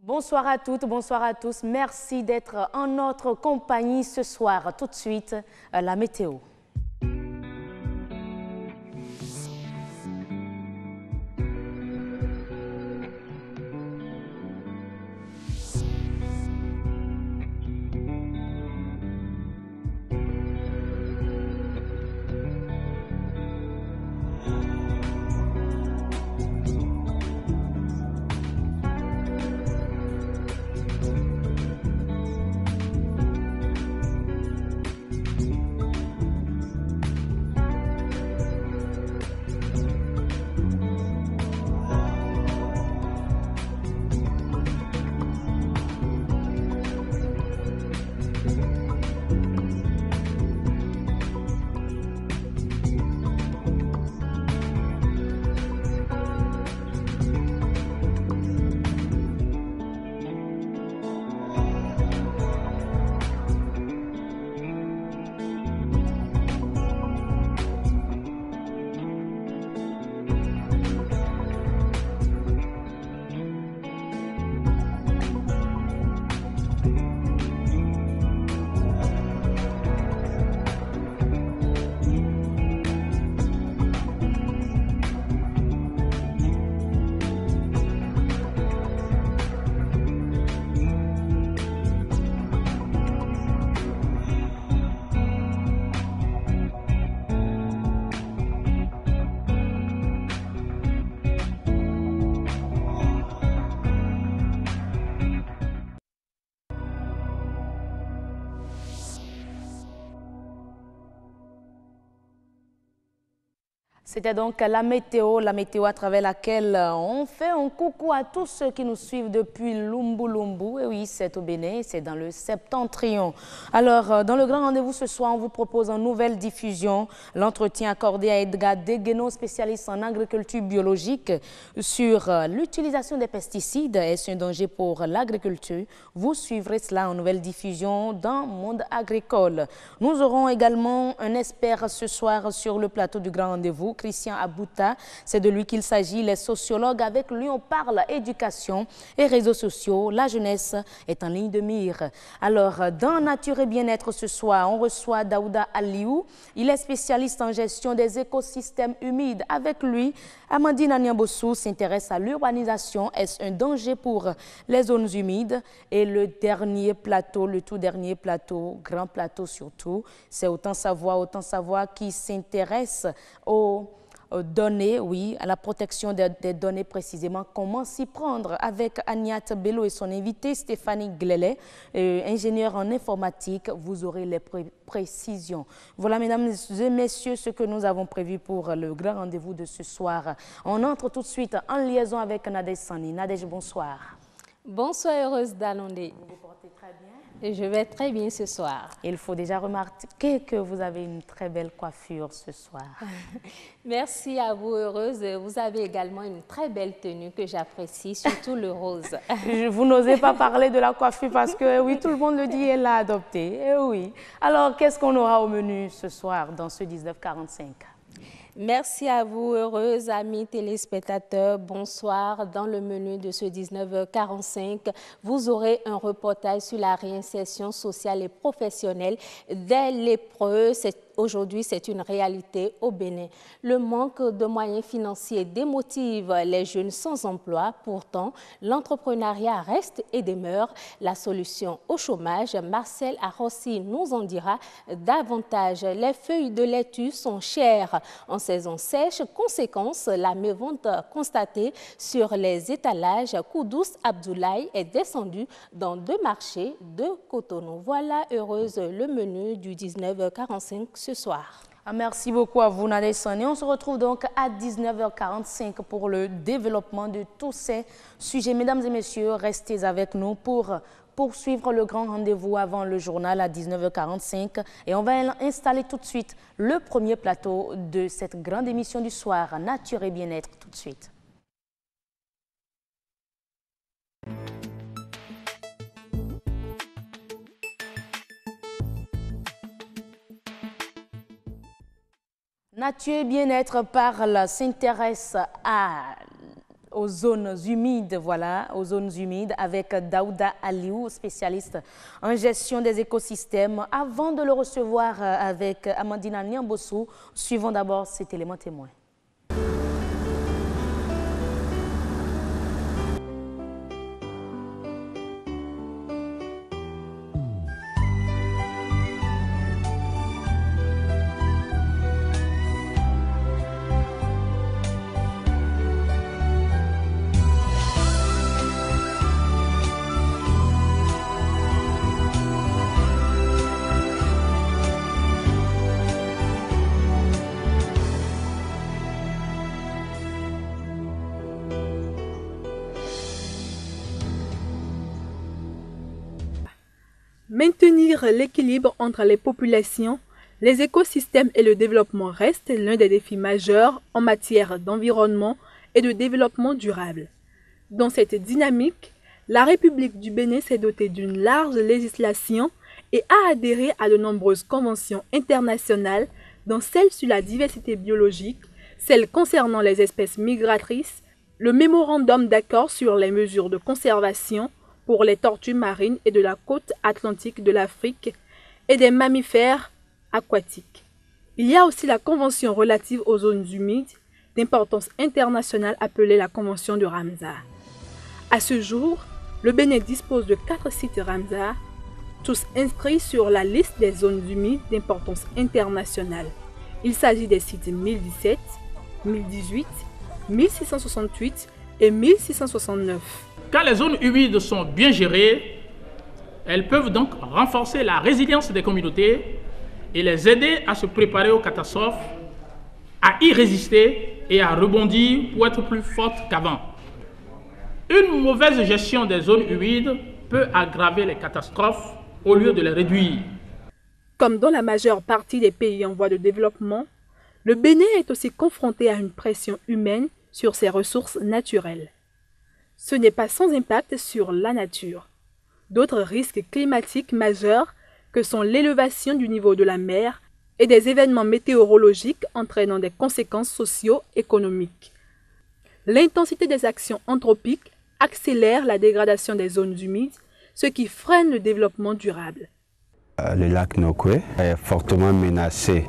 Bonsoir à toutes, bonsoir à tous. Merci d'être en notre compagnie ce soir. Tout de suite, la météo. C'était donc la météo à travers laquelle on fait un coucou à tous ceux qui nous suivent depuis Lumbu. Et oui, c'est au Bénin, c'est dans le septentrion. Alors, dans le grand rendez-vous ce soir, on vous propose en nouvelle diffusion l'entretien accordé à Edgar Degueno, spécialiste en agriculture biologique, sur l'utilisation des pesticides. Est-ce un danger pour l'agriculture? Vous suivrez cela en nouvelle diffusion dans Monde agricole. Nous aurons également un expert ce soir sur le plateau du grand rendez-vous, Christian Abouta, c'est de lui qu'il s'agit, les sociologues. Avec lui, on parle éducation et réseaux sociaux. La jeunesse est en ligne de mire. Alors, dans Nature et Bien-être ce soir, on reçoit Daouda Aliou. Il est spécialiste en gestion des écosystèmes humides. Avec lui, Amandine Aniambossou s'intéresse à l'urbanisation. Est-ce un danger pour les zones humides? Et le dernier plateau, le tout dernier plateau, grand plateau surtout, c'est Autant savoir qui s'intéresse aux données, oui, à la protection des données précisément. Comment s'y prendre? Avec Agnat Bello et son invité Stéphanie Glélé, ingénieure en informatique. Vous aurez les précisions. Voilà, mesdames et messieurs, ce que nous avons prévu pour le grand rendez-vous de ce soir. On entre tout de suite en liaison avec Nadège Sani. Nadège, bonsoir. Bonsoir, heureuse d'Alondé. Vous vous portez très bien? Et je vais très bien ce soir. Il faut déjà remarquer que vous avez une très belle coiffure ce soir. Merci à vous, heureuse. Vous avez également une très belle tenue que j'apprécie, surtout le rose. Vous n'osez pas parler de la coiffure parce que oui, tout le monde le dit, elle l'a adoptée. Et oui. Alors, qu'est-ce qu'on aura au menu ce soir dans ce 1945? Merci à vous, heureuse amis téléspectateurs. Bonsoir. Dans le menu de ce 19h45, vous aurez un reportage sur la réinsertion sociale et professionnelle des lépreux. Aujourd'hui, c'est une réalité au Bénin. Le manque de moyens financiers démotive les jeunes sans emploi. Pourtant, l'entrepreneuriat reste et demeure la solution au chômage. Marcel Arrossi nous en dira davantage. Les feuilles de laitue sont chères en saison sèche. Conséquence, la mévente constatée sur les étalages. Koudous Abdoulaye est descendu dans 2 marchés de Cotonou. Voilà, heureuse, le menu du 19h45 ce soir. Merci beaucoup à vous, Nadège Sani. On se retrouve donc à 19h45 pour le développement de tous ces sujets. Mesdames et messieurs, restez avec nous pour poursuivre le grand rendez-vous avant le journal à 19h45. Et on va installer tout de suite le premier plateau de cette grande émission du soir, Nature et Bien-être, tout de suite. Nature et Bien-être s'intéresse aux zones humides, voilà, aux zones humides avec Daouda Aliou, spécialiste en gestion des écosystèmes. Avant de le recevoir avec Amandina Niambossou, suivons d'abord cet élément témoin. Maintenir l'équilibre entre les populations, les écosystèmes et le développement restent l'un des défis majeurs en matière d'environnement et de développement durable. Dans cette dynamique, la République du Bénin s'est dotée d'une large législation et a adhéré à de nombreuses conventions internationales, dont celles sur la diversité biologique, celles concernant les espèces migratrices, le mémorandum d'accord sur les mesures de conservation pour les tortues marines et de la côte atlantique de l'Afrique et des mammifères aquatiques. Il y a aussi la Convention relative aux zones humides d'importance internationale appelée la Convention de Ramsar. À ce jour, le Bénin dispose de 4 sites Ramsar, tous inscrits sur la liste des zones humides d'importance internationale. Il s'agit des sites 1017, 1018, 1668 et 1669. Quand les zones humides sont bien gérées, elles peuvent donc renforcer la résilience des communautés et les aider à se préparer aux catastrophes, à y résister et à rebondir pour être plus fortes qu'avant. Une mauvaise gestion des zones humides peut aggraver les catastrophes au lieu de les réduire. Comme dans la majeure partie des pays en voie de développement, le Bénin est aussi confronté à une pression humaine sur ses ressources naturelles. Ce n'est pas sans impact sur la nature. D'autres risques climatiques majeurs que sont l'élévation du niveau de la mer et des événements météorologiques entraînant des conséquences socio-économiques. L'intensité des actions anthropiques accélère la dégradation des zones humides, ce qui freine le développement durable. Le lac Nokwe est fortement menacé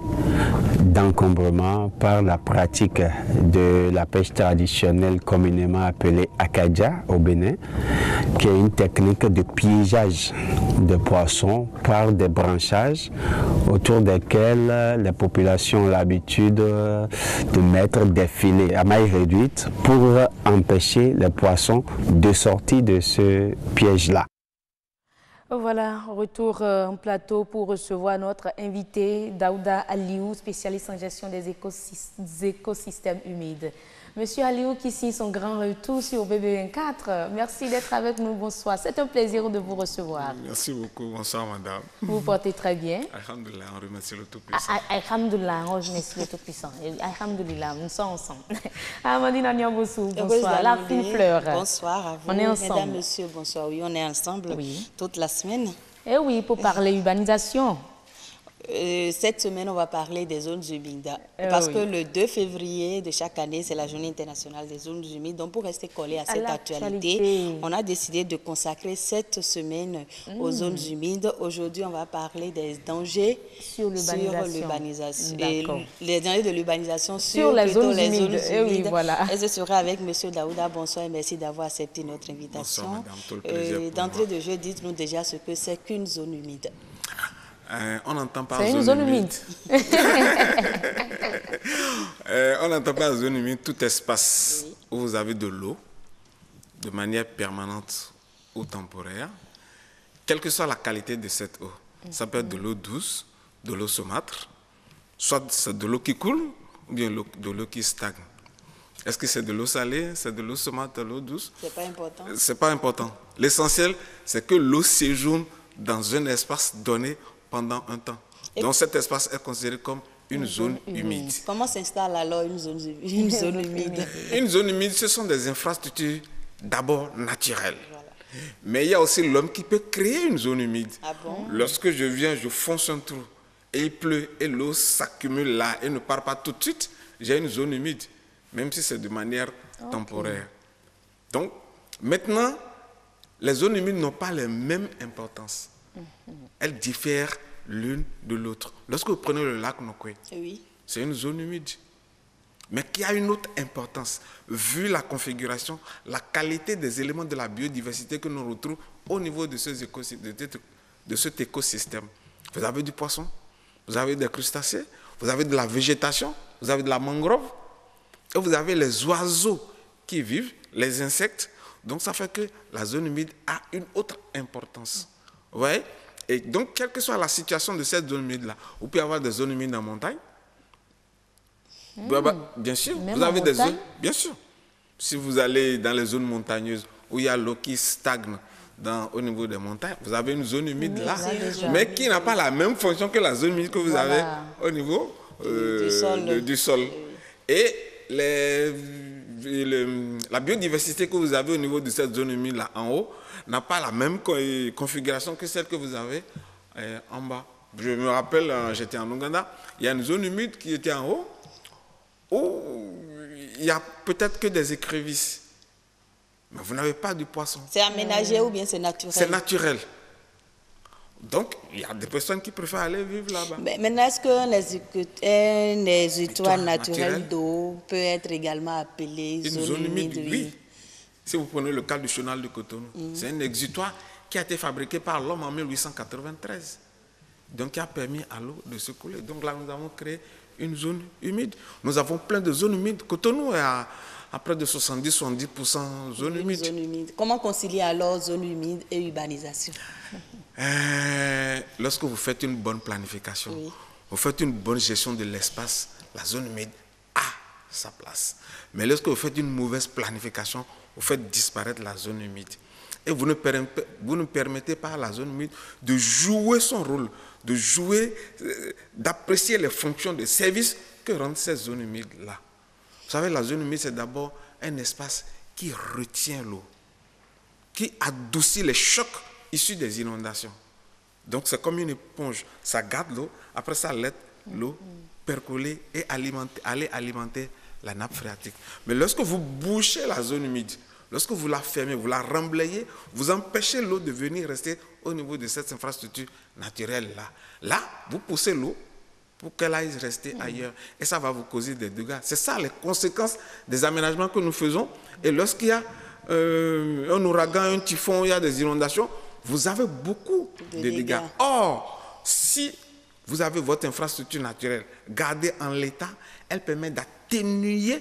d'encombrement par la pratique de la pêche traditionnelle communément appelée Akaja au Bénin, qui est une technique de piégeage de poissons par des branchages autour desquels les populations ont l'habitude de mettre des filets à maille réduite pour empêcher les poissons de sortir de ce piège-là. Voilà, retour en plateau pour recevoir notre invité, Daouda Aliou, spécialiste en gestion des écosystèmes humides. Monsieur Aliou, qui signe son grand retour sur BB24, merci d'être avec nous, bonsoir. C'est un plaisir de vous recevoir. Merci beaucoup, bonsoir madame. Vous vous portez très bien. Alhamdoulilah, on remercie le Tout-Puissant. Alhamdoulilah, on remercie le Tout-Puissant. Alhamdoulilah, nous sommes ensemble. Amandina Niambossou, bonsoir. La fine fleur. Bonsoir à vous. On est ensemble. Mesdames, messieurs, bonsoir. Oui, on est ensemble toute la semaine. Eh oui, pour parler urbanisation. Cette semaine, on va parler des zones humides. Parce que le 2 février de chaque année, c'est la journée internationale des zones humides. Donc, pour rester collé à cette actualité, on a décidé de consacrer cette semaine aux zones humides. Aujourd'hui, on va parler des dangers sur l'urbanisation. Les dangers de l'urbanisation sur les zones humides. Oui, voilà. Et je serai avec M. Daouda. Bonsoir et merci d'avoir accepté notre invitation. Bonsoir, madame. Tout le plaisir d'entrée de jeu, dites-nous déjà ce que c'est qu'une zone humide. On n'entend pas c'est une zone humide. On n'entend pas zone humide tout espace où vous avez de l'eau de manière permanente ou temporaire, quelle que soit la qualité de cette eau. Ça peut être de l'eau douce, de l'eau saumâtre, soit c'est de l'eau qui coule ou bien de l'eau qui stagne. Est-ce que c'est de l'eau salée, c'est de l'eau saumâtre, de l'eau douce? C'est pas important. C'est pas important. L'essentiel, c'est que l'eau séjourne dans un espace donné pendant un temps. Donc cet espace est considéré comme une zone humide. Comment s'installe alors une zone humide? Une zone humide, ce sont des infrastructures d'abord naturelles. Voilà. Mais il y a aussi l'homme qui peut créer une zone humide. Ah bon? Lorsque je viens, je fonce un trou et il pleut et l'eau s'accumule là et ne part pas tout de suite, j'ai une zone humide, même si c'est de manière temporaire. Donc, maintenant, les zones humides n'ont pas la même importance. Elles diffèrent l'une de l'autre. Lorsque vous prenez le lac Nokwe, Oui. c'est une zone humide, mais qui a une autre importance, vu la configuration, la qualité des éléments de la biodiversité que nous retrouvons au niveau de, de cet écosystème. Vous avez du poisson, vous avez des crustacés, vous avez de la végétation, vous avez de la mangrove, et vous avez les oiseaux qui vivent, les insectes. Donc ça fait que la zone humide a une autre importance. Vous voyez? Et donc, quelle que soit la situation de cette zone humide-là, vous pouvez avoir des zones humides en montagne. Bien sûr, même vous avez des montagne? zones. Bien sûr. Si vous allez dans les zones montagneuses où il y a l'eau qui stagne au niveau des montagnes, vous avez une zone humide là, mais qui n'a pas la même fonction que la zone humide que vous avez au niveau du sol. Et la biodiversité que vous avez au niveau de cette zone humide là en haut n'a pas la même configuration que celle que vous avez en bas. Je me rappelle, j'étais en Ouganda, il y a une zone humide qui était en haut où il n'y a peut-être que des écrevisses. Mais vous n'avez pas du poisson. C'est aménagé ou bien c'est naturel? C'est naturel. Donc, il y a des personnes qui préfèrent aller vivre là-bas. Maintenant, est-ce qu'un exutoire naturel d'eau peut être également appelé zone humide? Oui. Si vous prenez le cas du chenal de Cotonou, c'est un exutoire qui a été fabriqué par l'homme en 1893. Donc, qui a permis à l'eau de se couler. Donc là, nous avons créé une zone humide. Nous avons plein de zones humides. Cotonou est à près de 70% zone humide. Comment concilier alors zone humide et urbanisation? Lorsque vous faites une bonne planification, vous faites une bonne gestion de l'espace, la zone humide a sa place. Mais lorsque vous faites une mauvaise planification, vous faites disparaître la zone humide. Et vous ne permettez pas à la zone humide de jouer son rôle, d'apprécier les fonctions de service que rendent ces zones humides-là. Vous savez, la zone humide, c'est d'abord un espace qui retient l'eau, qui adoucit les chocs issus des inondations. Donc, c'est comme une éponge. Ça garde l'eau, après ça laisse l'eau percoler et aller alimenter la nappe phréatique. Mais lorsque vous bouchez la zone humide, lorsque vous la fermez, vous la remblayez, vous empêchez l'eau de venir rester au niveau de cette infrastructure naturelle-là. Là, vous poussez l'eau pour qu'elle aille rester ailleurs. Et ça va vous causer des dégâts. C'est ça les conséquences des aménagements que nous faisons. Et lorsqu'il y a un ouragan, un typhon, il y a des inondations, vous avez beaucoup de dégâts. Or, si vous avez votre infrastructure naturelle gardée en l'état, elle permet d'atténuer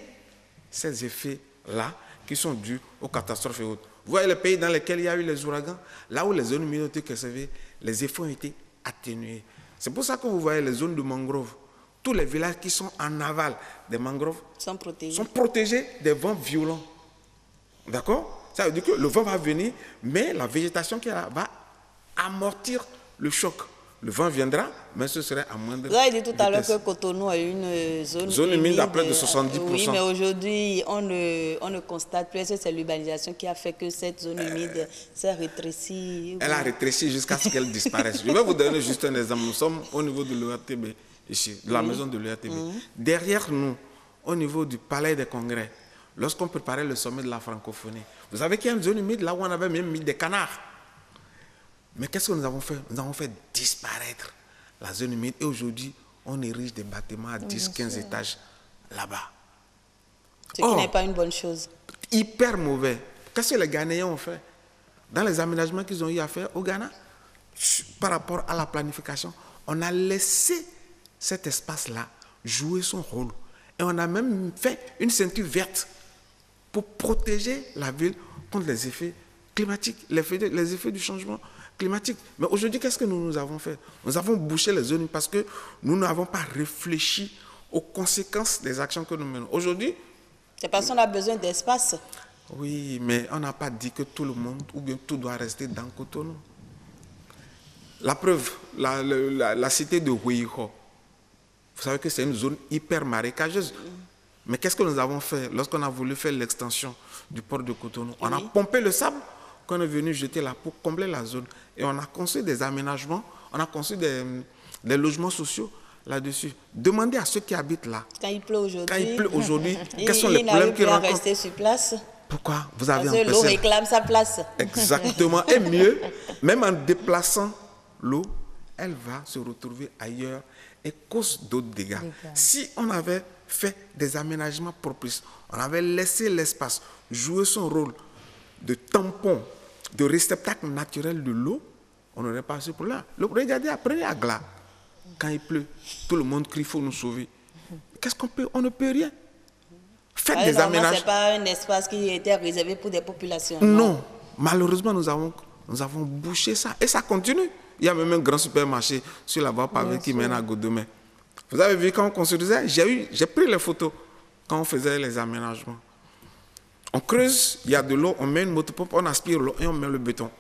ces effets-là qui sont dus aux catastrophes et autres. Vous voyez les pays dans lesquels il y a eu les ouragans, là où les zones humides ont été conservées, les effets ont été atténués. C'est pour ça que vous voyez les zones de mangroves. Tous les villages qui sont en aval des mangroves sont protégés des vents violents. D'accord? Ça veut dire que le vent va venir, mais la végétation qui est là va amortir le choc. Le vent viendra, mais ce serait à moindre vitesse. Vous avez dit tout à l'heure que Cotonou a une zone humide à près de 70%. Oui, mais aujourd'hui, on ne constate plus. C'est l'urbanisation qui a fait que cette zone humide s'est rétrécie. Elle a rétréci jusqu'à ce qu'elle disparaisse. Je vais vous donner juste un exemple. Nous sommes au niveau de l'EATB, ici, de la maison de l'EATB. Derrière nous, au niveau du palais des congrès, lorsqu'on préparait le sommet de la francophonie, vous savez qu'il y a une zone humide là où on avait même mis des canards. Mais qu'est-ce que nous avons fait? Nous avons fait disparaître la zone humide et aujourd'hui, on érige des bâtiments à 10-15 étages là-bas. Ce qui n'est pas une bonne chose. Hyper mauvais. Qu'est-ce que les Ghanéens ont fait? Dans les aménagements qu'ils ont eu à faire au Ghana, par rapport à la planification, on a laissé cet espace-là jouer son rôle. Et on a même fait une ceinture verte pour protéger la ville contre les effets climatiques, les effets du changement climatique. Mais aujourd'hui, qu'est-ce que nous avons fait? Nous avons bouché les zones parce que nous n'avons pas réfléchi aux conséquences des actions que nous menons. Aujourd'hui... C'est parce qu'on a besoin d'espace. Oui, mais on n'a pas dit que tout le monde, ou bien tout doit rester dans Cotonou. La preuve, la cité de Huiho, vous savez que c'est une zone hyper marécageuse. Mais qu'est-ce que nous avons fait lorsqu'on a voulu faire l'extension du port de Cotonou? On a pompé le sable qu'on est venu jeter là pour combler la zone. Et on a construit des aménagements, on a construit des logements sociaux là-dessus. Demandez à ceux qui habitent là. Quand il pleut aujourd'hui, quels sont les problèmes qu'ils rencontrent? Rester sur place. Pourquoi vous avez Parce que l'eau réclame sa place. Exactement. Et mieux, même en déplaçant l'eau, elle va se retrouver ailleurs et cause d'autres dégâts. Si on avait fait des aménagements propices, on avait laissé l'espace jouer son rôle de tampon, de réceptacle naturel de l'eau, on n'aurait pas ce problème. Regardez, après Agla, quand il pleut, tout le monde crie, il faut nous sauver. Qu'est-ce qu'on peut? On ne peut rien. Faites des aménagements. Ce n'est pas un espace qui était réservé pour des populations. Non. Malheureusement, nous avons bouché ça. Et ça continue. Il y a même un grand supermarché sur la voie pavée qui mène à Godomé. Vous avez vu quand on construisait, j'ai pris les photos quand on faisait les aménagements. On creuse, il y a de l'eau, on met une motopompe, on aspire l'eau et on met le béton.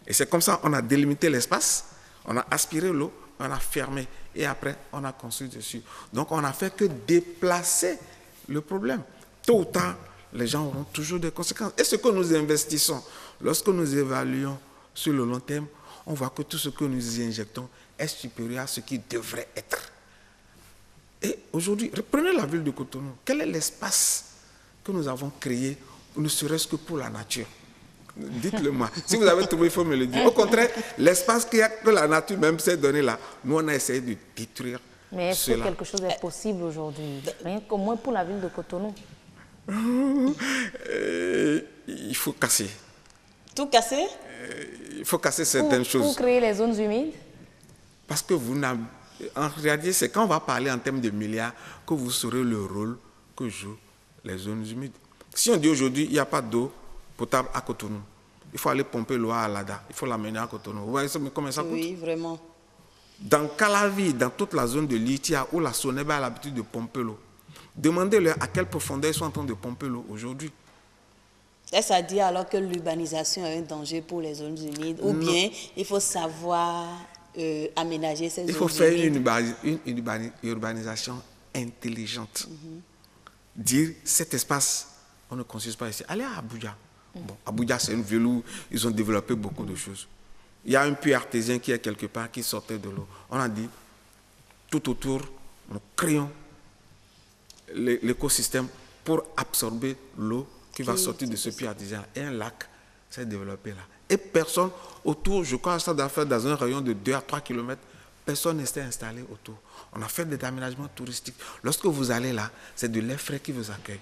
Et c'est comme ça on a délimité l'espace, on a aspiré l'eau, on a fermé et après on a construit dessus. Donc on n'a fait que déplacer le problème. Tôt ou tard, les gens auront toujours des conséquences. Et ce que nous investissons, lorsque nous évaluons sur le long terme, on voit que tout ce que nous y injectons est supérieur à ce qui devrait être. Et aujourd'hui, reprenez la ville de Cotonou. Quel est l'espace que nous avons créé, ne serait-ce que pour la nature? Dites-le moi. Si vous avez trouvé, il faut me le dire. Au contraire, l'espace que la nature même s'est donné là, nous on a essayé de détruire. Mais est-ce que quelque chose est possible aujourd'hui? Rien qu'au moins pour la ville de Cotonou. Il faut casser. Tout casser? Il faut casser certaines choses. Pour créer les zones humides? Parce que vous n'avez... En réalité, c'est quand on va parler en termes de milliards que vous saurez le rôle que jouent les zones humides. Si on dit aujourd'hui, il n'y a pas d'eau potable à Cotonou, il faut aller pomper l'eau à Alada, il faut l'amener à Cotonou. Vous voyez comment ça coûte? Oui, vraiment. Dans Calavi, dans toute la zone de Litia, où la Soneba a l'habitude de pomper l'eau, demandez-leur à quelle profondeur ils sont en train de pomper l'eau aujourd'hui. Est-ce à dire alors que l'urbanisation est un danger pour les zones humides? Ou bien il faut savoir aménager ces zones humides? Il faut faire une urbanisation intelligente. Dire, cet espace, on ne construit pas ici. Allez à Abuja. Bon, Abuja, c'est une ville où ils ont développé beaucoup de choses. Il y a un puits artésien qui est quelque part, qui sortait de l'eau. On a dit, tout autour, nous créons l'écosystème pour absorber l'eau qui va sortir de ce puits artésien. Et un lac s'est développé là. Et personne autour, je crois, ça doit faire dans un rayon de 2 à 3 km, personne ne s'est installé autour. On a fait des aménagements touristiques. Lorsque vous allez là, c'est de l'air frais qui vous accueille.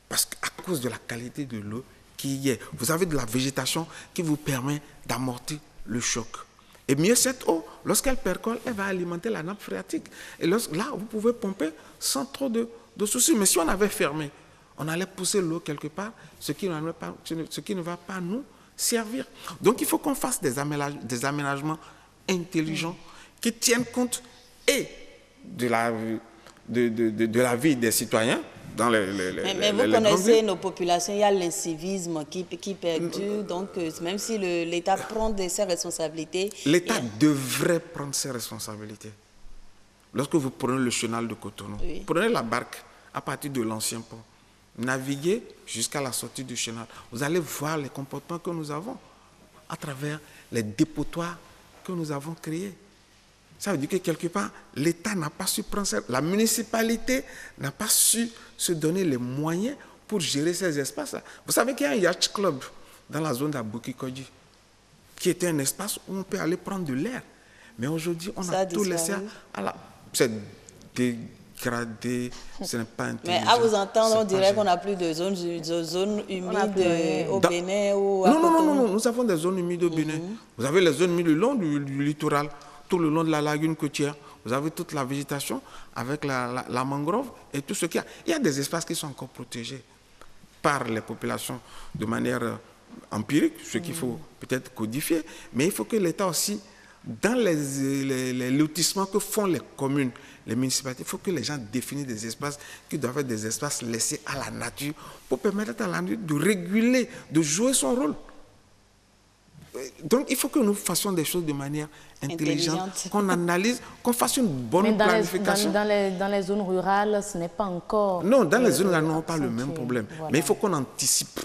Parce qu'à cause de la qualité de l'eau qui y est, vous avez de la végétation qui vous permet d'amortir le choc. Et mieux, cette eau, lorsqu'elle percole, elle va alimenter la nappe phréatique. Et là, vous pouvez pomper sans trop de soucis. Mais si on avait fermé, on allait pousser l'eau quelque part, ce qui ne va pas nous servir. Donc, il faut qu'on fasse des aménagements intelligents qui tiennent compte et de la vie des citoyens. Mais vous connaissez nos populations, il y a l'incivisme qui perdure, donc même si l'État prend ses responsabilités... L'État devrait prendre ses responsabilités. Lorsque vous prenez le chenal de Cotonou, prenez la barque à partir de l'ancien pont, naviguez jusqu'à la sortie du chenal, vous allez voir les comportements que nous avons à travers les dépotoirs que nous avons créés. Ça veut dire que quelque part, l'État n'a pas su prendre ça. La municipalité n'a pas su se donner les moyens pour gérer ces espaces-là. Vous savez qu'il y a un yacht club dans la zone d'Abouki-Kodji, qui était un espace où on peut aller prendre de l'air. Mais aujourd'hui, on a tout laissé à la... C'est dégradé, ce n'est pas intelligent. Mais à vous entendre, on dirait qu'on n'a plus de zones humides au Bénin ou à Cotonou. Non, nous avons des zones humides au Bénin. Vous avez les zones humides le long du littoral, tout le long de la lagune côtière. Vous avez toute la végétation avec la mangrove et tout ce qu'il y a. Il y a des espaces qui sont encore protégés par les populations de manière empirique, ce qu'il faut peut-être codifier. Mais il faut que l'État aussi, dans les lotissements que font les communes, les municipalités, il faut que les gens définissent des espaces qui doivent être des espaces laissés à la nature pour permettre à la nature de réguler, de jouer son rôle. Donc, il faut que nous fassions des choses de manière intelligente, qu'on analyse, qu'on fasse une bonne planification. Dans les zones rurales, ce n'est pas encore... Non, dans les zones rurales, nous n'avons pas le même problème. Voilà. Mais il faut qu'on anticipe.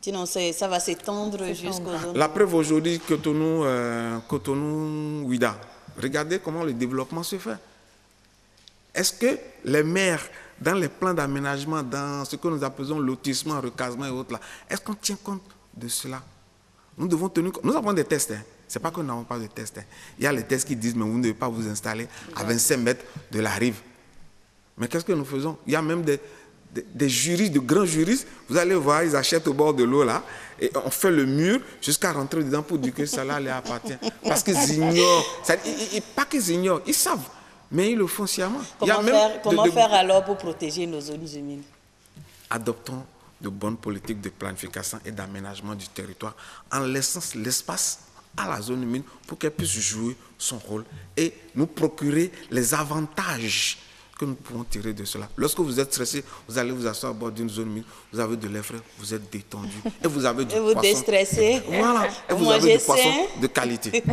Sinon, ça va s'étendre jusqu'aux zones... La preuve aujourd'hui, Cotonou-Ouida. Regardez comment le développement se fait. Est-ce que les maires dans les plans d'aménagement, dans ce que nous appelons lotissement, recasement et autres, là, est-ce qu'on tient compte de cela? Nous devons tenir compte. Nous avons des tests. Hein. Ce n'est pas que nous n'avons pas de tests. Hein. Il y a les tests qui disent, mais vous ne devez pas vous installer à 25 mètres de la rive. Mais qu'est-ce que nous faisons? Il y a même des juristes, de grands juristes, vous allez voir, ils achètent au bord de l'eau là, et on fait le mur jusqu'à rentrer dedans pour dire que ça là leur appartient. Parce qu'ils ignorent, pas qu'ils ignorent, ils savent, mais ils le font sciemment. Comment faire alors pour protéger nos zones humides? Adoptons de bonnes politiques de planification et d'aménagement du territoire en laissant l'espace à la zone humide pour qu'elle puisse jouer son rôle et nous procurer les avantages que nous pouvons tirer de cela. Lorsque vous êtes stressé, vous allez vous asseoir à bord d'une zone humide, vous avez de l'air frais, vous êtes détendu et vous avez du poisson. Vous déstressez. Voilà. Et vous avez du poisson de qualité.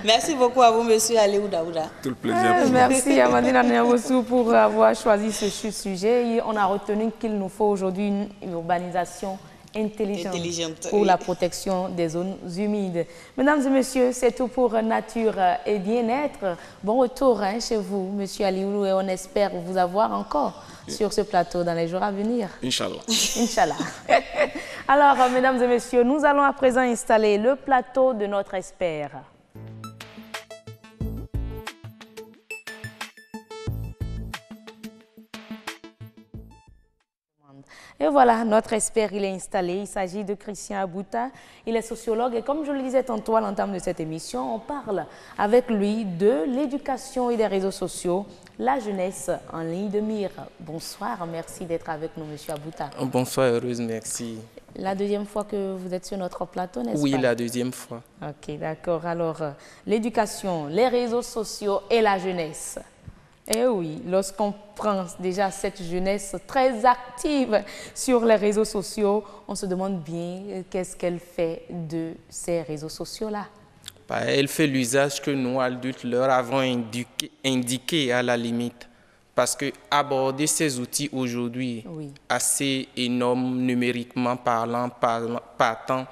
Merci beaucoup à vous, monsieur Aliou Daouda. Tout le plaisir. Merci Amandine Anéawossou pour avoir choisi ce sujet. On a retenu qu'il nous faut aujourd'hui une urbanisation intelligente pour la protection des zones humides. Mesdames et messieurs, c'est tout pour Nature et Bien-être. Bon retour chez vous, monsieur Aliou, et on espère vous avoir encore sur ce plateau dans les jours à venir. Inch'Allah. Inch'Allah. Alors, mesdames et messieurs, nous allons à présent installer le plateau de notre expert. Et voilà, notre expert, il est installé. Il s'agit de Christian Abouta. Il est sociologue et comme je le disais tantôt à l'entame de cette émission, on parle avec lui de l'éducation et des réseaux sociaux, la jeunesse en ligne de mire. Bonsoir, merci d'être avec nous, monsieur Abouta. Bonsoir, heureuse, merci. La deuxième fois que vous êtes sur notre plateau, n'est-ce pas? Oui, la deuxième fois. Ok, d'accord. Alors, l'éducation, les réseaux sociaux et la jeunesse. Eh oui, lorsqu'on prend déjà cette jeunesse très active sur les réseaux sociaux, on se demande bien qu'est-ce qu'elle fait de ces réseaux sociaux-là. Elle fait l'usage que nous, adultes, leur avons indiqué à la limite. Parce que aborder ces outils aujourd'hui, assez énormes numériquement parlant, partant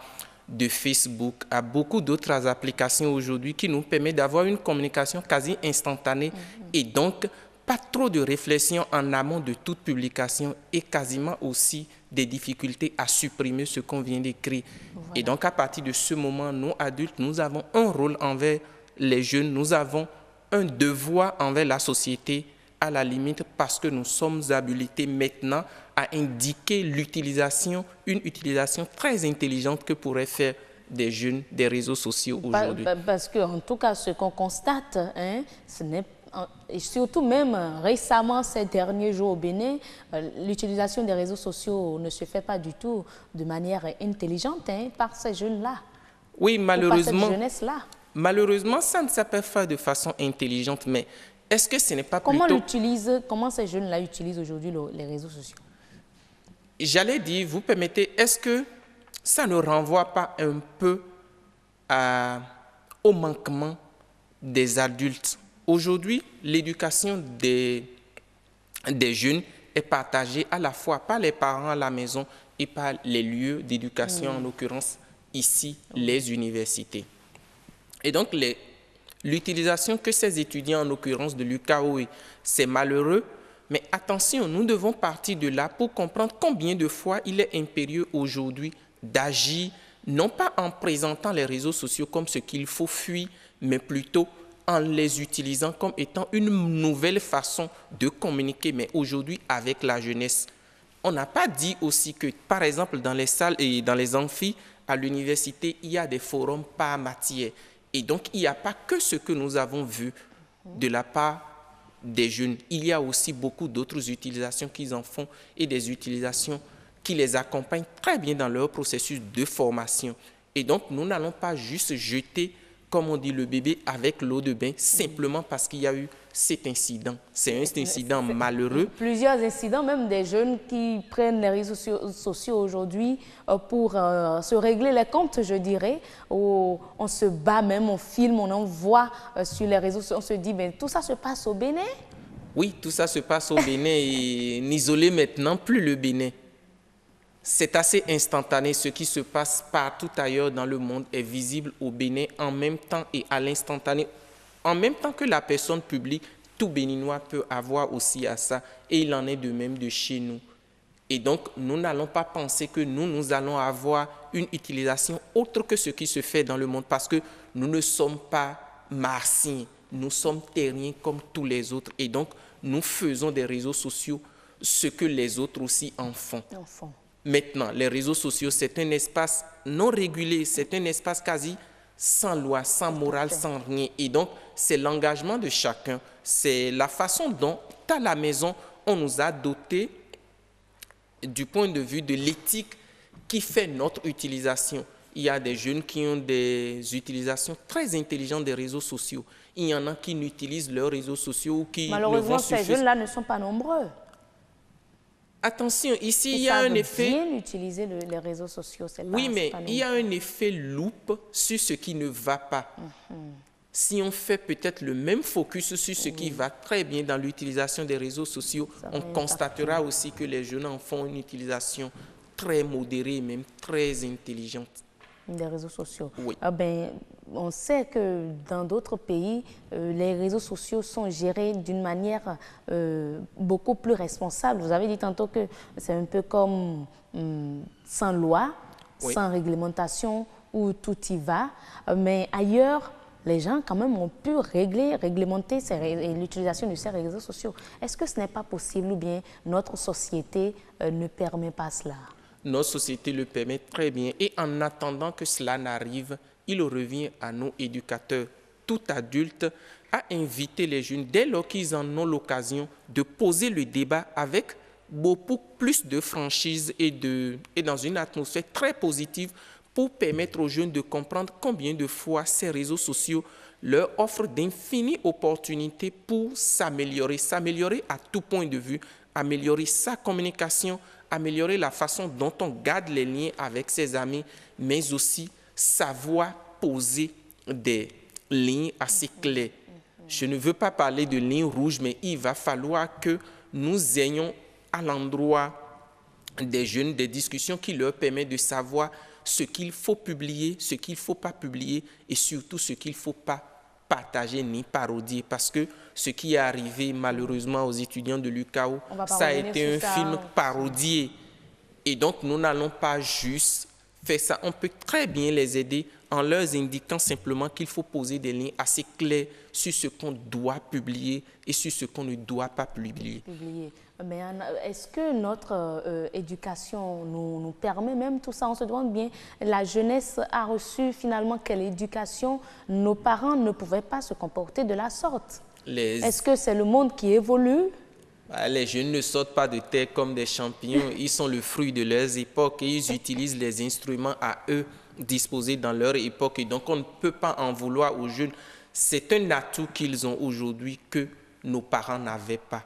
de Facebook à beaucoup d'autres applications aujourd'hui qui nous permettent d'avoir une communication quasi instantanée et donc pas trop de réflexion en amont de toute publication et quasiment aussi des difficultés à supprimer ce qu'on vient d'écrire. Voilà. Et donc à partir de ce moment, nous adultes, nous avons un rôle envers les jeunes, nous avons un devoir envers la société à la limite parce que nous sommes habilités maintenant à indiquer une utilisation très intelligente que pourraient faire des jeunes des réseaux sociaux aujourd'hui. Parce qu'en tout cas, ce qu'on constate, ce n'est et surtout même récemment, ces derniers jours au Bénin, l'utilisation des réseaux sociaux ne se fait pas du tout de manière intelligente par ces jeunes-là. Oui, malheureusement. Par cette jeunesse-là. Malheureusement, ça ne s'appelle pas de façon intelligente, mais est-ce que ce n'est pas plutôt... Comment ces jeunes-là utilisent aujourd'hui les réseaux sociaux? J'allais dire, vous permettez, est-ce que ça ne renvoie pas un peu au manquement des adultes? Aujourd'hui, l'éducation des jeunes est partagée à la fois par les parents à la maison et par les lieux d'éducation, en l'occurrence ici, les universités. Et donc, l'utilisation que ces étudiants, en l'occurrence de l'UKOE, c'est malheureux, mais attention, nous devons partir de là pour comprendre combien de fois il est impérieux aujourd'hui d'agir, non pas en présentant les réseaux sociaux comme ce qu'il faut fuir, mais plutôt en les utilisant comme étant une nouvelle façon de communiquer, mais aujourd'hui avec la jeunesse. On n'a pas dit aussi que, par exemple, dans les salles et dans les amphis, à l'université, il y a des forums par matière. Et donc, il n'y a pas que ce que nous avons vu de la part des jeunes. Il y a aussi beaucoup d'autres utilisations qu'ils en font et des utilisations qui les accompagnent très bien dans leur processus de formation. Et donc, nous n'allons pas juste jeter, comme on dit, le bébé avec l'eau de bain, simplement parce qu'il y a eu cet incident. C'est un incident malheureux. Plusieurs incidents, même des jeunes qui prennent les réseaux sociaux aujourd'hui pour se régler les comptes, je dirais. Où on se bat même, on filme, on envoie sur les réseaux sociaux. On se dit, ben, tout ça se passe au Bénin? Oui, tout ça se passe au Bénin et n'isolez maintenant plus le Bénin. C'est assez instantané. Ce qui se passe partout ailleurs dans le monde est visible au Bénin en même temps et à l'instantané. En même temps que la personne publique, tout Béninois peut avoir aussi à ça. Et il en est de même de chez nous. Et donc, nous n'allons pas penser que nous allons avoir une utilisation autre que ce qui se fait dans le monde parce que nous ne sommes pas martiens, nous sommes terriens comme tous les autres. Et donc, nous faisons des réseaux sociaux ce que les autres aussi en font. Maintenant, les réseaux sociaux, c'est un espace non régulé, c'est un espace quasi sans loi, sans morale, sans rien. Et donc, c'est l'engagement de chacun. C'est la façon dont, à la maison, on nous a dotés du point de vue de l'éthique qui fait notre utilisation. Il y a des jeunes qui ont des utilisations très intelligentes des réseaux sociaux. Il y en a qui n'utilisent leurs réseaux sociaux ou qui malheureusement, ces jeunes-là ne sont pas nombreux. Attention, ici, il y a un effet... Ils savent bien utiliser les réseaux sociaux. Oui, mais il y a un effet loupe sur ce qui ne va pas. Si on fait peut-être le même focus sur ce qui va très bien dans l'utilisation des réseaux sociaux, on constatera aussi que les jeunes en font une utilisation très modérée, même très intelligente. Des réseaux sociaux. Oui. On sait que dans d'autres pays, les réseaux sociaux sont gérés d'une manière beaucoup plus responsable. Vous avez dit tantôt que c'est un peu comme sans loi, sans réglementation, où tout y va. Mais ailleurs, les gens quand même ont pu réglementer l'utilisation de ces réseaux sociaux. Est-ce que ce n'est pas possible ou bien notre société ne permet pas cela? Notre société le permet très bien. Et en attendant que cela n'arrive, il revient à nos éducateurs, tout adultes, à inviter les jeunes, dès lors qu'ils en ont l'occasion, de poser le débat avec beaucoup plus de franchise et dans une atmosphère très positive pour permettre aux jeunes de comprendre combien de fois ces réseaux sociaux leur offrent d'infinies opportunités pour s'améliorer à tout point de vue, améliorer sa communication, améliorer la façon dont on garde les liens avec ses amis, mais aussi savoir poser des lignes assez claires. Je ne veux pas parler de lignes rouges, mais il va falloir que nous ayons à l'endroit des jeunes des discussions qui leur permettent de savoir ce qu'il faut publier, ce qu'il ne faut pas publier et surtout ce qu'il ne faut pas partager ni parodier. Parce que ce qui est arrivé malheureusement aux étudiants de l'UCAO, ça a été un film parodié. Et donc nous n'allons pas juste faire ça. On peut très bien les aider en leur indiquant simplement qu'il faut poser des lignes assez claires sur ce qu'on doit publier et sur ce qu'on ne doit pas publier. Mais est-ce que notre éducation nous permet même tout ça? On se demande bien, la jeunesse a reçu finalement quelle éducation? Nos parents ne pouvaient pas se comporter de la sorte. Est-ce que c'est le monde qui évolue? Les jeunes ne sortent pas de terre comme des champignons. Ils sont le fruit de leurs époques et ils utilisent les instruments à eux disposés dans leur époque. Et donc, on ne peut pas en vouloir aux jeunes. C'est un atout qu'ils ont aujourd'hui que nos parents n'avaient pas.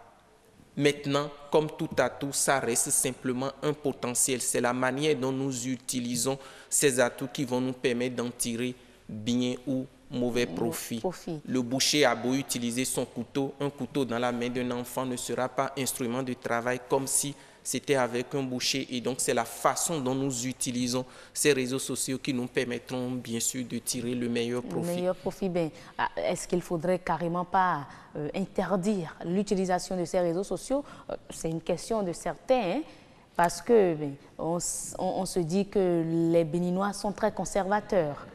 Maintenant, comme tout atout, ça reste simplement un potentiel. C'est la manière dont nous utilisons ces atouts qui vont nous permettre d'en tirer bien ou mauvais profit. Le boucher a beau utiliser son couteau, un couteau dans la main d'un enfant ne sera pas instrument de travail comme si c'était avec un boucher. Et donc, c'est la façon dont nous utilisons ces réseaux sociaux qui nous permettront bien sûr de tirer le meilleur profit. Le meilleur profit, est-ce qu'il ne faudrait carrément pas interdire l'utilisation de ces réseaux sociaux? C'est une question de certains, parce que on se dit que les Béninois sont très conservateurs.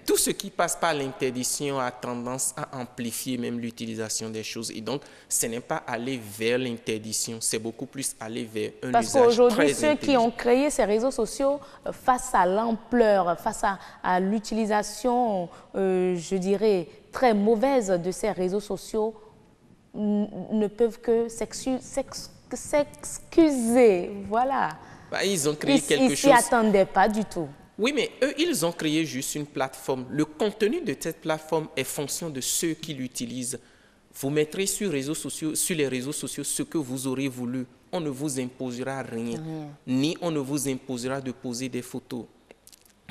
Tout ce qui passe par l'interdiction a tendance à amplifier même l'utilisation des choses. Et donc, ce n'est pas aller vers l'interdiction, c'est beaucoup plus aller vers un usage très intelligent. Parce qu'aujourd'hui, ceux qui ont créé ces réseaux sociaux, face à l'ampleur, face à l'utilisation, je dirais, très mauvaise de ces réseaux sociaux, ne peuvent que s'excuser. Voilà. Ils ont créé quelque chose. Ils ne s'y attendaient pas du tout. Oui, mais eux, ils ont créé juste une plateforme. Le contenu de cette plateforme est fonction de ceux qui l'utilisent. Vous mettrez sur les réseaux sociaux ce que vous aurez voulu. On ne vous imposera rien. Ni on ne vous imposera de poser des photos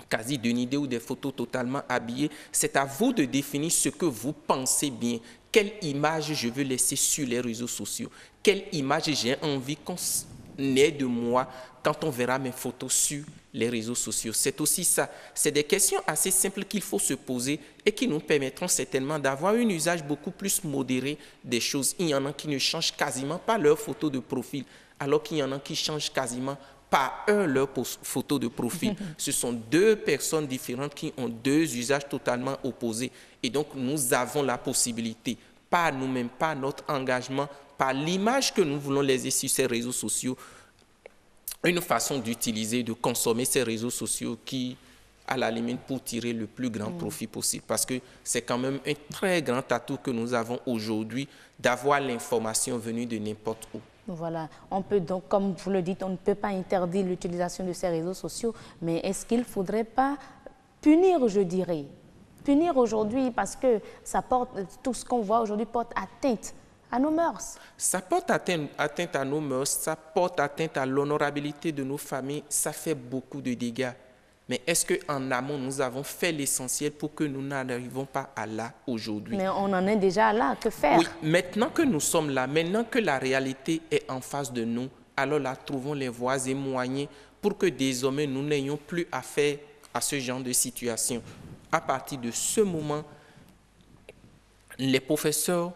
quasi dénudées ou des photos totalement habillées. C'est à vous de définir ce que vous pensez bien. Quelle image je veux laisser sur les réseaux sociaux? Quelle image j'ai envie est de moi quand on verra mes photos sur les réseaux sociaux? C'est aussi ça. C'est des questions assez simples qu'il faut se poser et qui nous permettront certainement d'avoir un usage beaucoup plus modéré des choses. Il y en a qui ne changent quasiment pas leur photo de profil, alors qu'il y en a qui changent quasiment par leur photo de profil. Ce sont deux personnes différentes qui ont deux usages totalement opposés. Et donc, nous avons la possibilité, par nous-mêmes, par notre engagement, par l'image que nous voulons laisser sur ces réseaux sociaux, une façon d'utiliser, de consommer ces réseaux sociaux qui, à la limite, pour tirer le plus grand profit possible. Parce que c'est quand même un très grand atout que nous avons aujourd'hui d'avoir l'information venue de n'importe où. Voilà, on peut donc, comme vous le dites, on ne peut pas interdire l'utilisation de ces réseaux sociaux, mais est-ce qu'il ne faudrait pas punir, je dirais, punir aujourd'hui parce que ça porte, tout ce qu'on voit aujourd'hui porte atteinte à nos mœurs. Ça porte atteinte à nos mœurs, ça porte atteinte à l'honorabilité de nos familles, ça fait beaucoup de dégâts. Mais est-ce qu'en amont, nous avons fait l'essentiel pour que nous n'arrivons pas à là aujourd'hui? Mais on en est déjà là, que faire? Oui, maintenant que nous sommes là, maintenant que la réalité est en face de nous, alors là, trouvons les voies et moyens pour que désormais, nous n'ayons plus affaire à ce genre de situation. À partir de ce moment, les professeurs,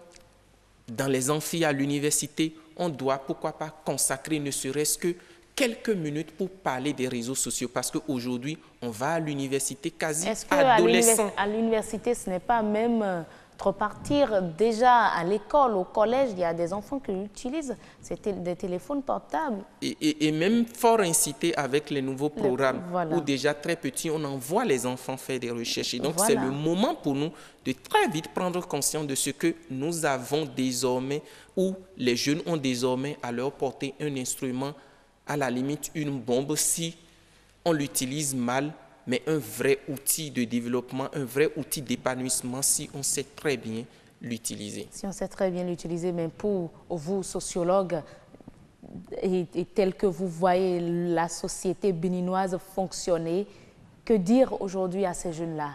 dans les amphis à l'université, on doit, pourquoi pas, consacrer ne serait-ce que quelques minutes pour parler des réseaux sociaux. Parce qu'aujourd'hui, on va à l'université quasi adolescent. À l'université, ce n'est pas même trop partir. Déjà, à l'école, au collège, il y a des enfants qui utilisent des téléphones portables. Et même fort incité avec les nouveaux programmes, voilà. Où déjà très petits, on envoie les enfants faire des recherches. Et donc, c'est le moment pour nous de très vite prendre conscience de ce que nous avons désormais, où les jeunes ont désormais à leur portée un instrument, à la limite une bombe si on l'utilise mal, mais un vrai outil de développement, un vrai outil d'épanouissement si on sait très bien l'utiliser. Si on sait très bien l'utiliser, mais pour vous, sociologues, et tel que vous voyez la société béninoise fonctionner, que dire aujourd'hui à ces jeunes-là?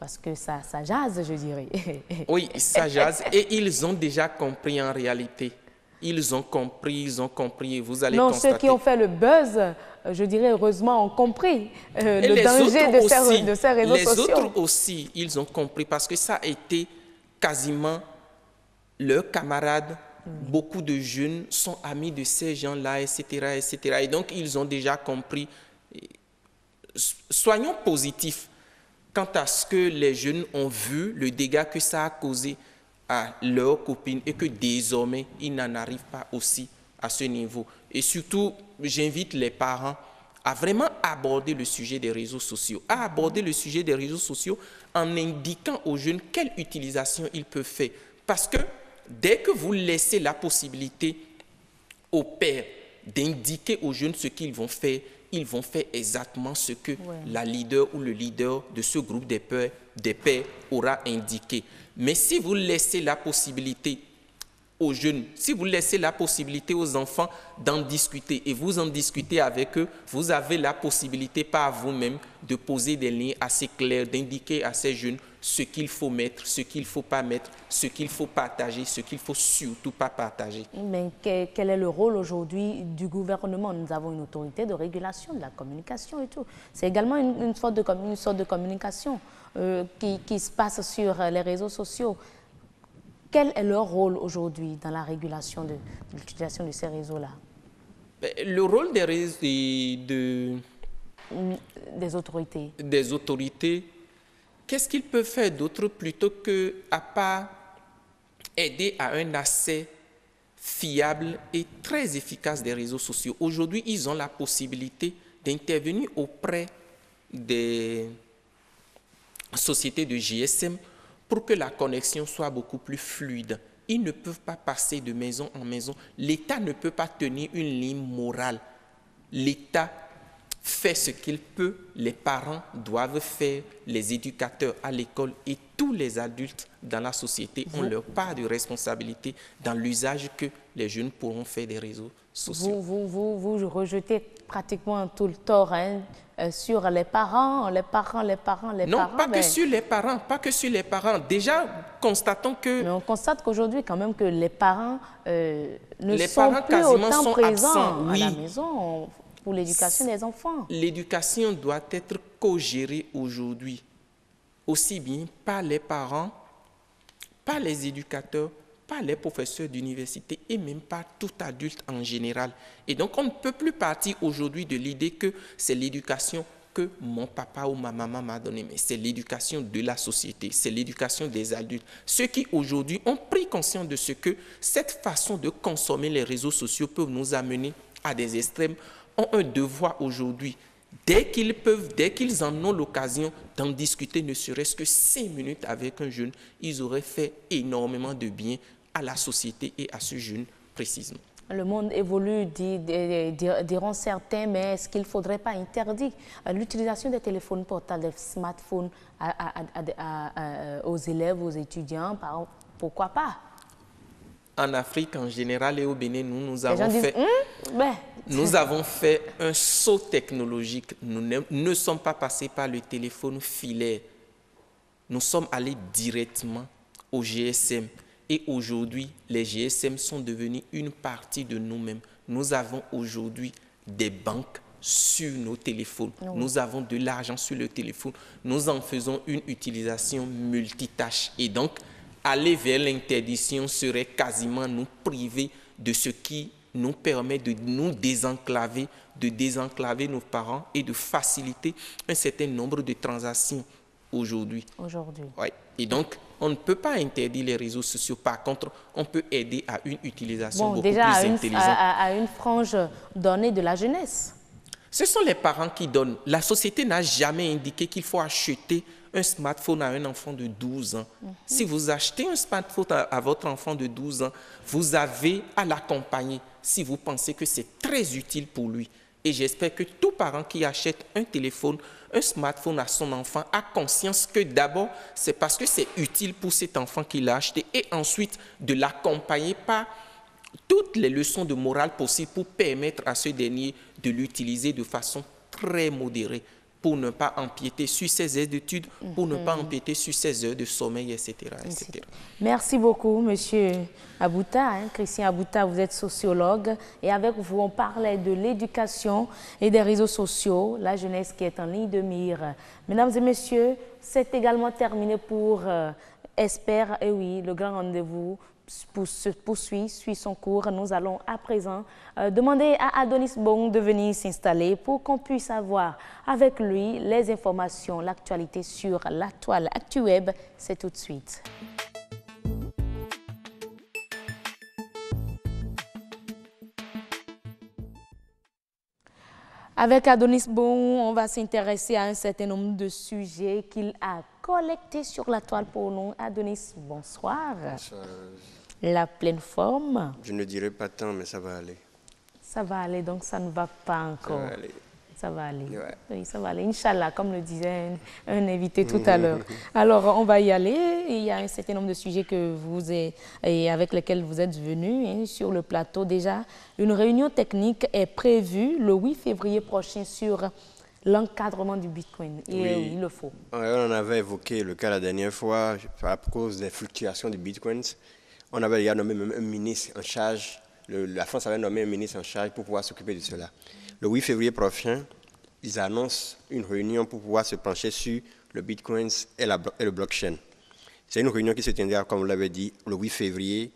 Parce que ça jase, je dirais. Oui, ça jase et ils ont déjà compris en réalité. Ils ont compris, et vous allez constater. Ceux qui ont fait le buzz, je dirais heureusement, ont compris le danger de ces réseaux sociaux. Les autres aussi, ils ont compris parce que ça a été quasiment leurs camarades. Beaucoup de jeunes sont amis de ces gens-là, etc., etc. Et donc, ils ont déjà compris. Soyons positifs quant à ce que les jeunes ont vu, le dégât que ça a causé à leurs copines et que désormais, ils n'en arrivent pas aussi à ce niveau. Et surtout, j'invite les parents à vraiment aborder le sujet des réseaux sociaux, à aborder le sujet des réseaux sociaux en indiquant aux jeunes quelle utilisation ils peuvent faire. Parce que dès que vous laissez la possibilité aux pères d'indiquer aux jeunes ce qu'ils vont faire, ils vont faire exactement ce que la leader ou le leader de ce groupe des pères aura indiqué. Mais si vous laissez la possibilité aux jeunes, si vous laissez la possibilité aux enfants d'en discuter et vous en discutez avec eux, vous avez la possibilité par vous-même de poser des lignes assez claires, d'indiquer à ces jeunes ce qu'il faut mettre, ce qu'il ne faut pas mettre, ce qu'il faut partager, ce qu'il ne faut surtout pas partager. Mais quel est le rôle aujourd'hui du gouvernement? Nous avons une autorité de régulation de la communication et tout. C'est également une sorte de communication qui se passe sur les réseaux sociaux. Quel est leur rôle aujourd'hui dans la régulation de l'utilisation de ces réseaux-là? Le rôle des autorités. Des autorités, qu'est-ce qu'ils peuvent faire d'autre plutôt qu'à part aider à un accès fiable et très efficace des réseaux sociaux? Aujourd'hui, ils ont la possibilité d'intervenir auprès des sociétés de GSM pour que la connexion soit beaucoup plus fluide. Ils ne peuvent pas passer de maison en maison. L'État ne peut pas tenir une ligne morale. L'État fait ce qu'il peut. Les parents doivent faire, les éducateurs à l'école et tous les adultes dans la société ont leur part de responsabilité dans l'usage que les jeunes pourront faire des réseaux sociaux. Vous rejetez pratiquement tout le tort sur les parents. Non, pas que sur les parents, pas que sur les parents. Déjà, constatons que... Mais on constate qu'aujourd'hui, quand même, que les parents ne sont plus autant présents à la maison pour l'éducation des enfants. L'éducation doit être co-gérée aujourd'hui, aussi bien par les parents, par les éducateurs, par les professeurs d'université et même par tout adulte en général. Et donc, on ne peut plus partir aujourd'hui de l'idée que c'est l'éducation que mon papa ou ma maman m'a donnée, mais c'est l'éducation de la société, c'est l'éducation des adultes. Ceux qui aujourd'hui ont pris conscience de ce que cette façon de consommer les réseaux sociaux peut nous amener à des extrêmes, ont un devoir aujourd'hui, dès qu'ils peuvent, dès qu'ils en ont l'occasion d'en discuter, ne serait-ce que 5 minutes avec un jeune, ils auraient fait énormément de bien à la société et à ce jeune précisément. Le monde évolue, diront certains, mais est-ce qu'il ne faudrait pas interdire l'utilisation des téléphones portables, des smartphones aux élèves, aux étudiants? Pourquoi pas? En Afrique en général et au Bénin, nous avons fait un saut technologique. Nous ne sommes pas passés par le téléphone filaire. Nous sommes allés directement au GSM. Et aujourd'hui, les GSM sont devenus une partie de nous-mêmes. Nous avons aujourd'hui des banques sur nos téléphones. Nous avons de l'argent sur le téléphone. Nous en faisons une utilisation multitâche. Et donc, aller vers l'interdiction serait quasiment nous priver de ce qui nous permet de nous désenclaver, de désenclaver nos parents et de faciliter un certain nombre de transactions aujourd'hui. Ouais. Et donc, on ne peut pas interdire les réseaux sociaux. Par contre, on peut aider à une utilisation beaucoup plus intelligente. À une frange donnée de la jeunesse. Ce sont les parents qui donnent. La société n'a jamais indiqué qu'il faut acheter un smartphone à un enfant de 12 ans. Si vous achetez un smartphone à votre enfant de 12 ans, vous avez à l'accompagner si vous pensez que c'est très utile pour lui. Et j'espère que tout parent qui achète un téléphone, un smartphone à son enfant a conscience que d'abord, c'est parce que c'est utile pour cet enfant qu'il l'a acheté et ensuite de l'accompagner par toutes les leçons de morale possibles pour permettre à ce dernier de l'utiliser de façon très modérée pour ne pas empiéter sur ses heures d'études, pour ne pas empiéter sur ses heures de sommeil, etc. etc. Merci beaucoup, Monsieur Abouta. Christian Abouta, vous êtes sociologue et avec vous, on parlait de l'éducation et des réseaux sociaux, la jeunesse qui est en ligne de mire. Mesdames et messieurs, c'est également terminé pour Espère. Et oui, le grand rendez-vous suit son cours. Nous allons à présent demander à Adonis Bong de venir s'installer pour qu'on puisse avoir avec lui les informations, l'actualité sur la toile ActuWeb. C'est tout de suite. Avec Adonis Bong, on va s'intéresser à un certain nombre de sujets qu'il a collectés sur la toile pour nous. Adonis, bonsoir. Bonsoir. La pleine forme? Je ne dirai pas tant, mais ça va aller. Ça va aller, donc ça ne va pas encore. Ça va aller. Ça va aller. Ouais. Oui, ça va aller. Inch'Allah, comme le disait un invité tout à l'heure. Alors, on va y aller. Il y a un certain nombre de sujets avec lesquels vous êtes venus sur le plateau. Déjà, une réunion technique est prévue le 8 février prochain sur l'encadrement du Bitcoin. Et oui, il le faut. On en avait évoqué le cas la dernière fois à cause des fluctuations du Bitcoin. On avait déjà nommé même un ministre en charge, la France avait nommé un ministre en charge pour pouvoir s'occuper de cela. Le 8 février prochain, ils annoncent une réunion pour pouvoir se pencher sur le Bitcoin et le blockchain. C'est une réunion qui se tiendra, comme vous l'avez dit, le 8 février,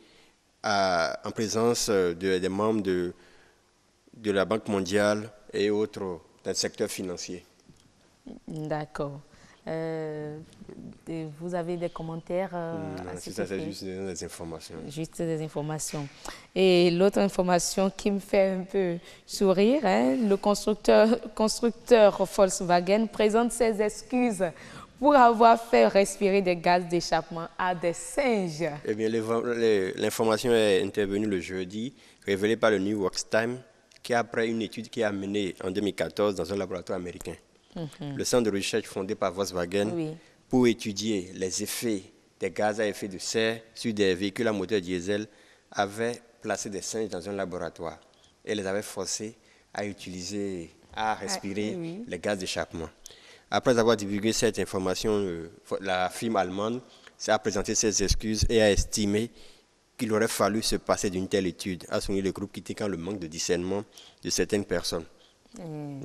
en présence des membres de la Banque mondiale et autres dans le secteur financier. D'accord. Vous avez des commentaires c'est ça, c'est juste des informations. Juste des informations. Et l'autre information qui me fait un peu sourire, le constructeur Volkswagen présente ses excuses pour avoir fait respirer des gaz d'échappement à des singes. Eh bien, l'information est intervenue le jeudi, révélée par le New York Times, qui après une étude qui a menée en 2014 dans un laboratoire américain. Le centre de recherche fondé par Volkswagen pour étudier les effets des gaz à effet de serre sur des véhicules à moteur diesel avait placé des singes dans un laboratoire et les avait forcés à utiliser, à respirer les gaz d'échappement. Après avoir divulgué cette information, la firme allemande a présenté ses excuses et a estimé qu'il aurait fallu se passer d'une telle étude, a souligné le groupe critiquant le manque de discernement de certaines personnes.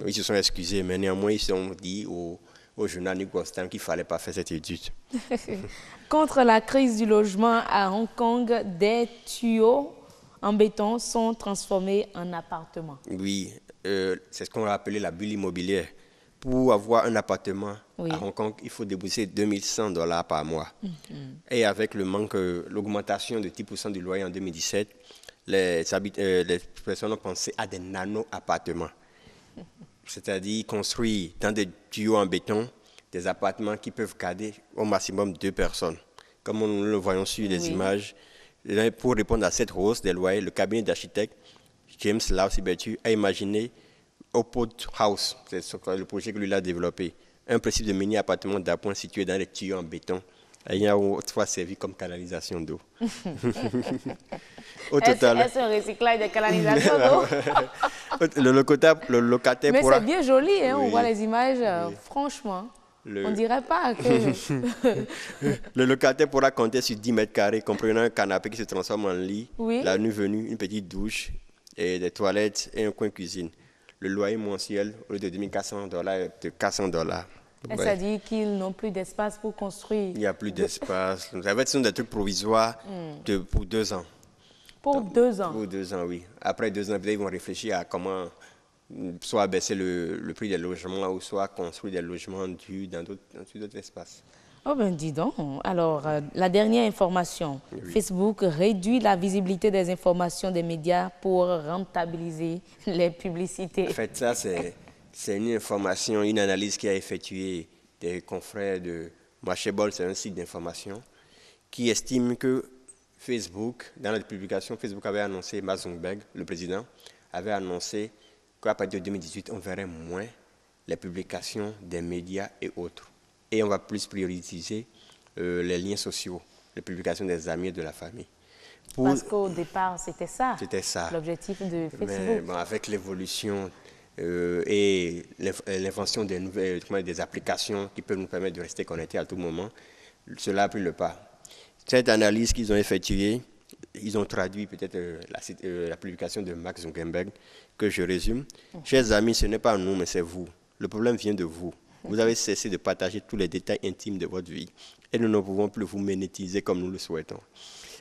Ils se sont excusés, mais néanmoins, ils se sont dit au journal New York Times qu'il ne fallait pas faire cette étude. Contre la crise du logement à Hong Kong, des tuyaux en béton sont transformés en appartements. Oui, c'est ce qu'on a appelé la bulle immobilière. Pour avoir un appartement à Hong Kong, il faut débourser $2100 par mois. Et avec l'augmentation de 10% du loyer en 2017, les personnes ont pensé à des nano-appartements. C'est-à-dire construire dans des tuyaux en béton des appartements qui peuvent garder au maximum 2 personnes. Comme nous le voyons sur les images, pour répondre à cette hausse des loyers, le cabinet d'architecte James Lau-Sibertu a imaginé Opod House, c'est le projet que lui a développé, un principe de mini-appartement d'appoint situé dans les tuyaux en béton, ayant autrefois servi comme canalisation d'eau. Est-ce un recyclage de canalisation d'eau? Le locataire mais pourra... c'est bien joli, hein, on voit les images, franchement. On ne dirait pas que... Le locataire pourra compter sur 10 mètres carrés, comprenant un canapé qui se transforme en lit, la nuit venue, une petite douche, et des toilettes et un coin cuisine. Le loyer mensuel, au lieu de $2400, est de $400. Ça dit qu'ils n'ont plus d'espace pour construire. Il n'y a plus d'espace. En fait, ce sont des trucs provisoires pour 2 ans. Pour 2 ans? Pour 2 ans, oui. Après 2 ans, peut-être ils vont réfléchir à comment soit baisser le prix des logements ou soit construire des logements dans d'autres espaces. Oh ben dis donc. Alors, la dernière information. Facebook réduit la visibilité des informations des médias pour rentabiliser les publicités. En fait, ça, c'est une information, une analyse qui a effectué des confrères de Mashable, c'est un site d'information, qui estime que Facebook, dans la publication, Facebook avait annoncé, Mark Zuckerberg, le président, avait annoncé qu'à partir de 2018, on verrait moins les publications des médias et autres. Et on va plus prioriser les liens sociaux, les publications des amis et de la famille. Parce qu'au départ, c'était ça. C'était ça. L'objectif de Facebook. Mais bon, avec l'évolution et l'invention des applications qui peuvent nous permettre de rester connectés à tout moment, cela a pris le pas. Cette analyse qu'ils ont effectuée, ils ont traduit peut-être la publication de Mark Zuckerberg, que je résume. Chers amis, ce n'est pas nous, mais c'est vous. Le problème vient de vous. Vous avez cessé de partager tous les détails intimes de votre vie et nous ne pouvons plus vous monétiser comme nous le souhaitons.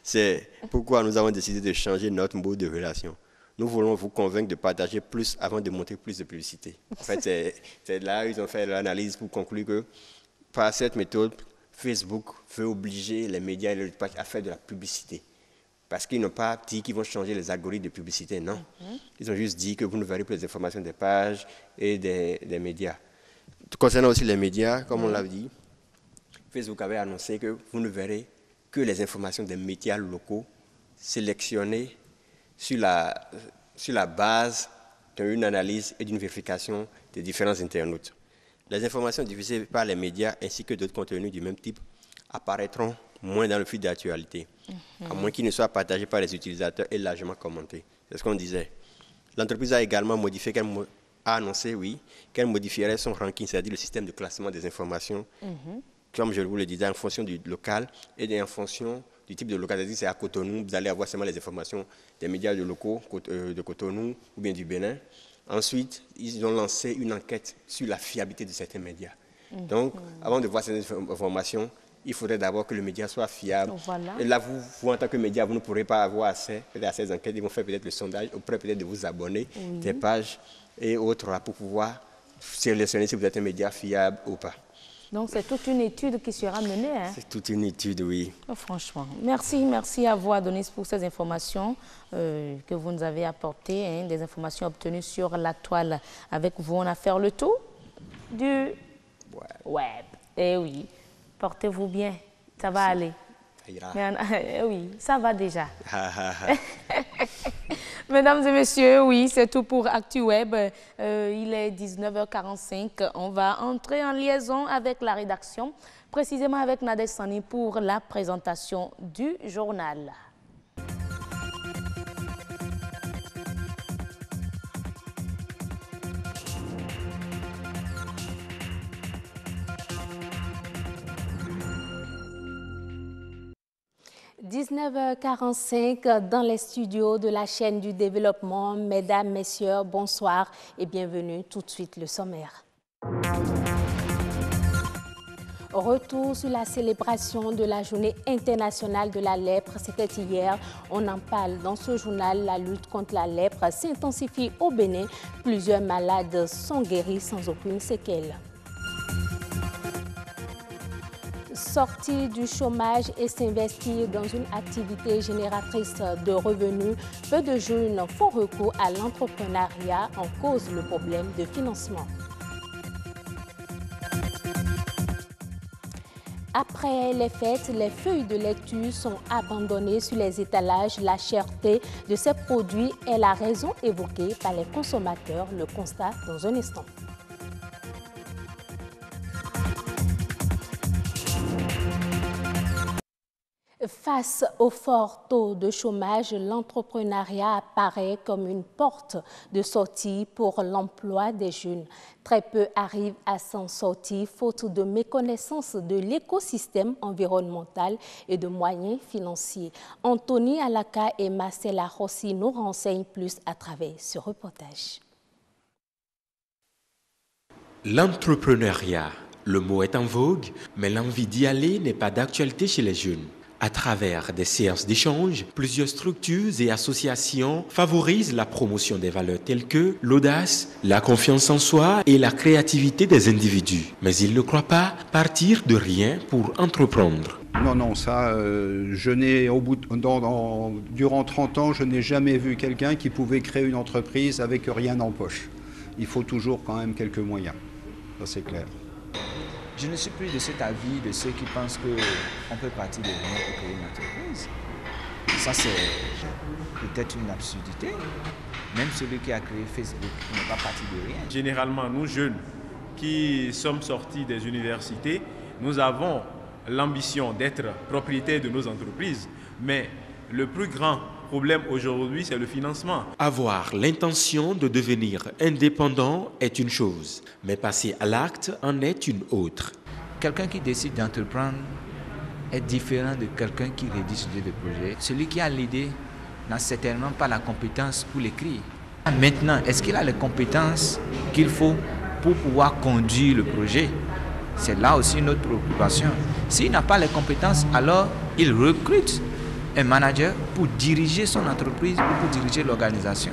C'est pourquoi nous avons décidé de changer notre mode de relation. Nous voulons vous convaincre de partager plus avant de montrer plus de publicité. En fait, c'est là qu'ils ont fait l'analyse pour conclure que par cette méthode, Facebook veut obliger les médias et les pages à faire de la publicité. Parce qu'ils n'ont pas dit qu'ils vont changer les algorithmes de publicité, non. Ils ont juste dit que vous ne verrez plus les informations des pages et des médias. Concernant aussi les médias, comme on l'a dit, Facebook avait annoncé que vous ne verrez que les informations des médias locaux sélectionnés sur la base d'une analyse et d'une vérification des différents internautes. Les informations diffusées par les médias ainsi que d'autres contenus du même type apparaîtront moins dans le fil d'actualité, à moins qu'ils ne soient partagés par les utilisateurs et largement commentés. C'est ce qu'on disait. L'entreprise a également modifié, a annoncé, qu'elle modifierait son ranking, c'est-à-dire le système de classement des informations, comme je vous le disais, en fonction du local et en fonction du type de local. C'est-à-dire c'est à Cotonou, vous allez avoir seulement les informations des médias locaux de Cotonou ou bien du Bénin. Ensuite, ils ont lancé une enquête sur la fiabilité de certains médias. Donc, avant de voir ces informations, il faudrait d'abord que le média soit fiable. Voilà. Et là, vous, en tant que média, vous ne pourrez pas avoir accès à ces enquêtes. Ils vont faire peut-être le sondage, auprès peut-être de vous abonner, des pages et autres, là, pour pouvoir sélectionner si vous êtes un média fiable ou pas. Donc, c'est toute une étude qui sera menée. Hein? C'est toute une étude, oui. Oh, franchement. Merci à vous, Adonis, pour ces informations que vous nous avez apportées, hein, des informations obtenues sur la toile. Avec vous, on a fait le tour du web. Eh oui. Portez-vous bien, ça va aller. Oui, ça va déjà. Mesdames et messieurs, oui, c'est tout pour ActuWeb. Il est 19h45. On va entrer en liaison avec la rédaction, précisément avec Nadège Sani pour la présentation du journal. 19h45 dans les studios de la chaîne du développement. Mesdames, messieurs, bonsoir et bienvenue. Tout de suite le sommaire. Retour sur la célébration de la journée internationale de la lèpre. C'était hier. On en parle dans ce journal. La lutte contre la lèpre s'intensifie au Bénin. Plusieurs malades sont guéris sans aucune séquelle. Sortir du chômage et s'investir dans une activité génératrice de revenus. Peu de jeunes font recours à l'entrepreneuriat en cause le problème de financement. Après les fêtes, les feuilles de lecture sont abandonnées sur les étalages. La cherté de ces produits est la raison évoquée par les consommateurs. Le constat dans un instant. Face au fort taux de chômage, l'entrepreneuriat apparaît comme une porte de sortie pour l'emploi des jeunes. Très peu arrivent à s'en sortir faute de méconnaissance de l'écosystème environnemental et de moyens financiers. Anthony Alaka et Marcela Rossi nous renseignent plus à travers ce reportage. L'entrepreneuriat, le mot est en vogue, mais l'envie d'y aller n'est pas d'actualité chez les jeunes. À travers des séances d'échange, plusieurs structures et associations favorisent la promotion des valeurs telles que l'audace, la confiance en soi et la créativité des individus. Mais ils ne croient pas partir de rien pour entreprendre. Non, ça, durant 30 ans, je n'ai jamais vu quelqu'un qui pouvait créer une entreprise avec rien en poche. Il faut toujours quand même quelques moyens, ça c'est clair. Je ne suis plus de cet avis de ceux qui pensent qu'on peut partir de rien pour créer une entreprise. Ça, c'est peut-être une absurdité. Même celui qui a créé Facebook n'est pas parti de rien. Généralement, nous jeunes qui sommes sortis des universités, nous avons l'ambition d'être propriétaires de nos entreprises. Mais le plus grand problème aujourd'hui, c'est le financement. Avoir l'intention de devenir indépendant est une chose, mais passer à l'acte en est une autre. Quelqu'un qui décide d'entreprendre est différent de quelqu'un qui rédige des projets. Celui qui a l'idée n'a certainement pas la compétence pour l'écrire. Maintenant, est-ce qu'il a les compétences qu'il faut pour pouvoir conduire le projet? C'est là aussi notre préoccupation. S'il n'a pas les compétences, alors il recrute un manager pour diriger son entreprise ou pour diriger l'organisation.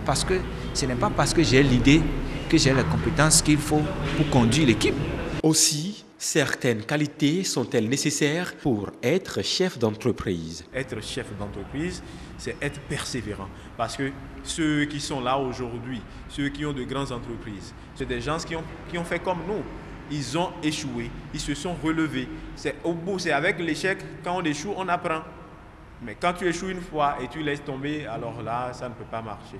Parce que ce n'est pas parce que j'ai l'idée que j'ai les compétences qu'il faut pour conduire l'équipe. Aussi, certaines qualités sont-elles nécessaires pour être chef d'entreprise? Être chef d'entreprise, c'est être persévérant. Parce que ceux qui sont là aujourd'hui, ceux qui ont de grandes entreprises, c'est des gens qui ont fait comme nous. Ils ont échoué, ils se sont relevés. Au bout, c'est avec l'échec, quand on échoue, on apprend. Mais quand tu échoues une fois et tu laisses tomber, alors là, ça ne peut pas marcher.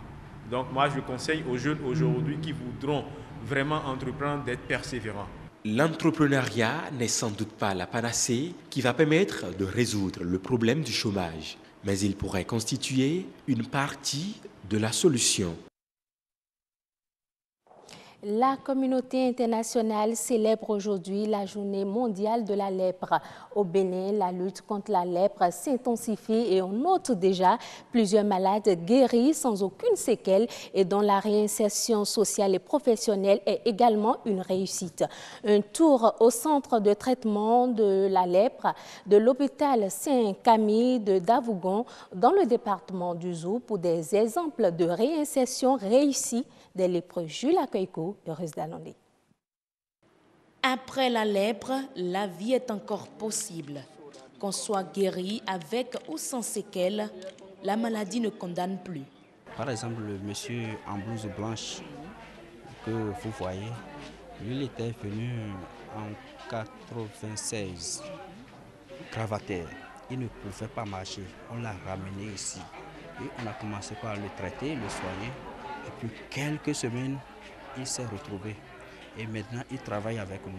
Donc moi, je conseille aux jeunes aujourd'hui qui voudront vraiment entreprendre d'être persévérants. L'entrepreneuriat n'est sans doute pas la panacée qui va permettre de résoudre le problème du chômage, mais il pourrait constituer une partie de la solution. La communauté internationale célèbre aujourd'hui la journée mondiale de la lèpre. Au Bénin, la lutte contre la lèpre s'intensifie et on note déjà plusieurs malades guéris sans aucune séquelle et dont la réinsertion sociale et professionnelle est également une réussite. Un tour au centre de traitement de la lèpre de l'hôpital Saint-Camille de Davougon dans le département du Zou pour des exemples de réinsertion réussie des lépreux. Jules Akeuiko, heureuse d'Alondé. Après la lèpre, la vie est encore possible. Qu'on soit guéri avec ou sans séquelles, la maladie ne condamne plus. Par exemple, le monsieur en blouse blanche que vous voyez, lui il était venu en 96, gravataire. Il ne pouvait pas marcher. On l'a ramené ici et on a commencé par le traiter, le soigner. Et puis quelques semaines, il s'est retrouvé. Et maintenant, il travaille avec nous.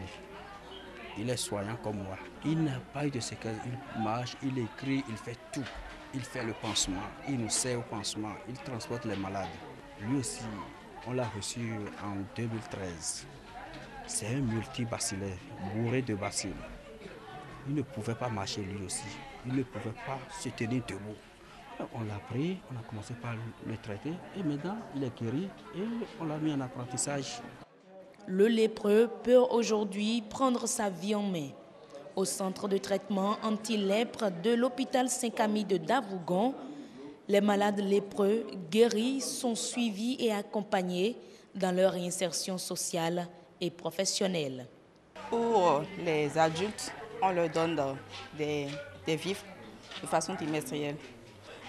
Il est soignant comme moi. Il n'a pas eu de séquelles. Il marche, il écrit, il fait tout. Il fait le pansement. Il nous sert au pansement. Il transporte les malades. Lui aussi, on l'a reçu en 2013. C'est un multibacillaire, bourré de bacilles. Il ne pouvait pas marcher lui aussi. Il ne pouvait pas se tenir debout. On l'a pris, on a commencé par le traiter et maintenant il est guéri et on l'a mis en apprentissage. Le lépreux peut aujourd'hui prendre sa vie en main. Au centre de traitement anti-lèpre de l'hôpital Saint-Camille de Davougon, les malades lépreux guéris sont suivis et accompagnés dans leur réinsertion sociale et professionnelle. Pour les adultes, on leur donne des vivres de façon trimestrielle.